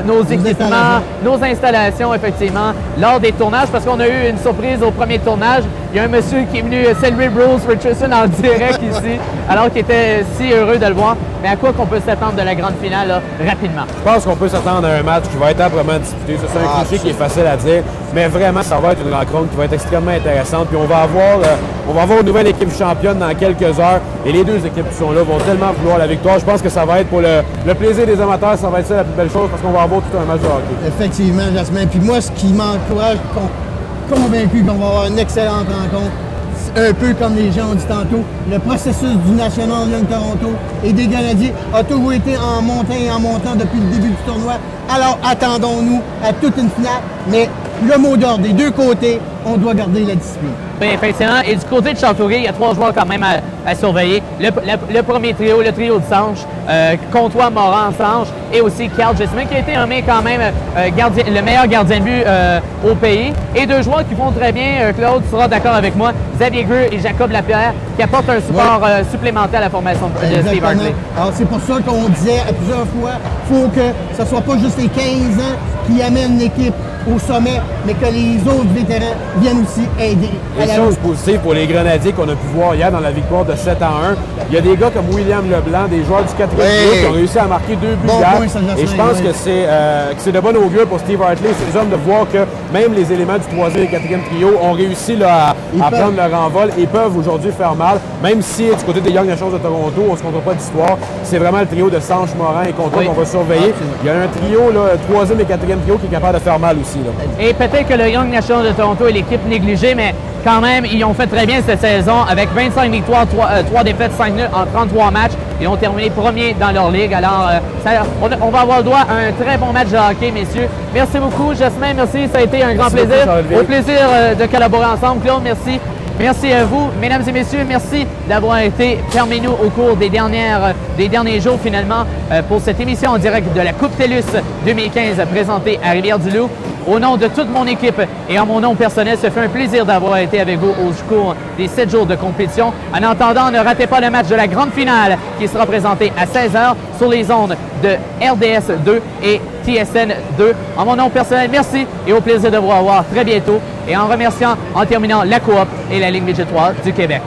Nos équipements, nos installations, effectivement, lors des tournages, parce qu'on a eu une surprise au premier tournage. Il y a un monsieur qui est venu saluer Bruce Richardson en direct ici, alors qu'il était si heureux de le voir. Mais à quoi qu'on peut s'attendre de la grande finale, là, rapidement? Je pense qu'on peut s'attendre à un match qui va être amplement disputé. C'est un cliché qui est facile à dire, mais vraiment, ça va être une rencontre qui va être extrêmement intéressante. Puis on va avoir une nouvelle équipe championne dans quelques heures. Et les deux équipes qui sont là vont tellement vouloir la victoire. Je pense que ça va être pour le plaisir des amateurs, ça va être ça la plus belle chose, parce qu'on va avoir tout un match de hockey. Effectivement, Jasmin. Puis moi, ce qui m'encourage, convaincu qu'on va avoir une excellente rencontre, un peu comme les gens ont dit tantôt, le processus du National Young Toronto et des Canadiens a toujours été en montant et en montant depuis le début du tournoi. Alors attendons-nous à toute une finale, mais le mot d'ordre des deux côtés, on doit garder la discipline. Oui, effectivement. Et du côté de Châteauguay, il y a 3 joueurs quand même à surveiller. Le premier trio, le trio de Sanche, Comtois, Morin, Sanche, et aussi Carl Jessamine, qui a été nommé quand même le meilleur gardien de but au pays. Et 2 joueurs qui font très bien, Claude sera d'accord avec moi, Xavier Gueux et Jacob Lapierre, qui apportent un support supplémentaire à la formation de Steve Hartley. Alors c'est pour ça qu'on disait à plusieurs fois, il faut que ce ne soit pas juste les 15 ans qui amènent l'équipe au sommet, mais que les autres vétérans viennent aussi aider. Une chose positive pour les Grenadiers qu'on a pu voir hier dans la victoire de 7-1, il y a des gars comme William Leblanc, des joueurs du 4e trio qui ont réussi à marquer 2 buts hier. Et je pense que c'est de bon augure pour Steve Hartley, ces hommes, de voir que même les éléments du 3e et 4e trio ont réussi là, à prendre leur envol et peuvent aujourd'hui faire mal. Même si du côté des Young Nations de Toronto, on ne se compte pas d'histoire, c'est vraiment le trio de Sanche, Morin et Comtois qu'on va surveiller. Il y a un trio, là, 3e et 4e trio, qui est capable de faire mal aussi. Là. Et peut-être que le Young Nations de Toronto est l'équipe négligée, mais quand même, ils ont fait très bien cette saison avec 25 victoires, 3 défaites, 5 nuls en 33 matchs. Ils ont terminé premier dans leur ligue. Alors, on va avoir le droit à un très bon match de hockey, messieurs. Merci beaucoup, Jasmin. Merci, ça a été un grand plaisir. Au plaisir de collaborer ensemble. Claude, merci. Merci à vous, mesdames et messieurs. Merci d'avoir été parmi nous au cours des derniers jours, finalement, pour cette émission en direct de la Coupe TELUS 2015 présentée à Rivière-du-Loup. Au nom de toute mon équipe et en mon nom personnel, ça fait un plaisir d'avoir été avec vous au cours des 7 jours de compétition. En attendant, ne ratez pas le match de la grande finale qui sera présenté à 16h sur les ondes de RDS 2 et TSN 2. En mon nom personnel, merci et au plaisir de vous revoir très bientôt. Et en remerciant, en terminant, la Coop et la Ligue Midget 3 du Québec.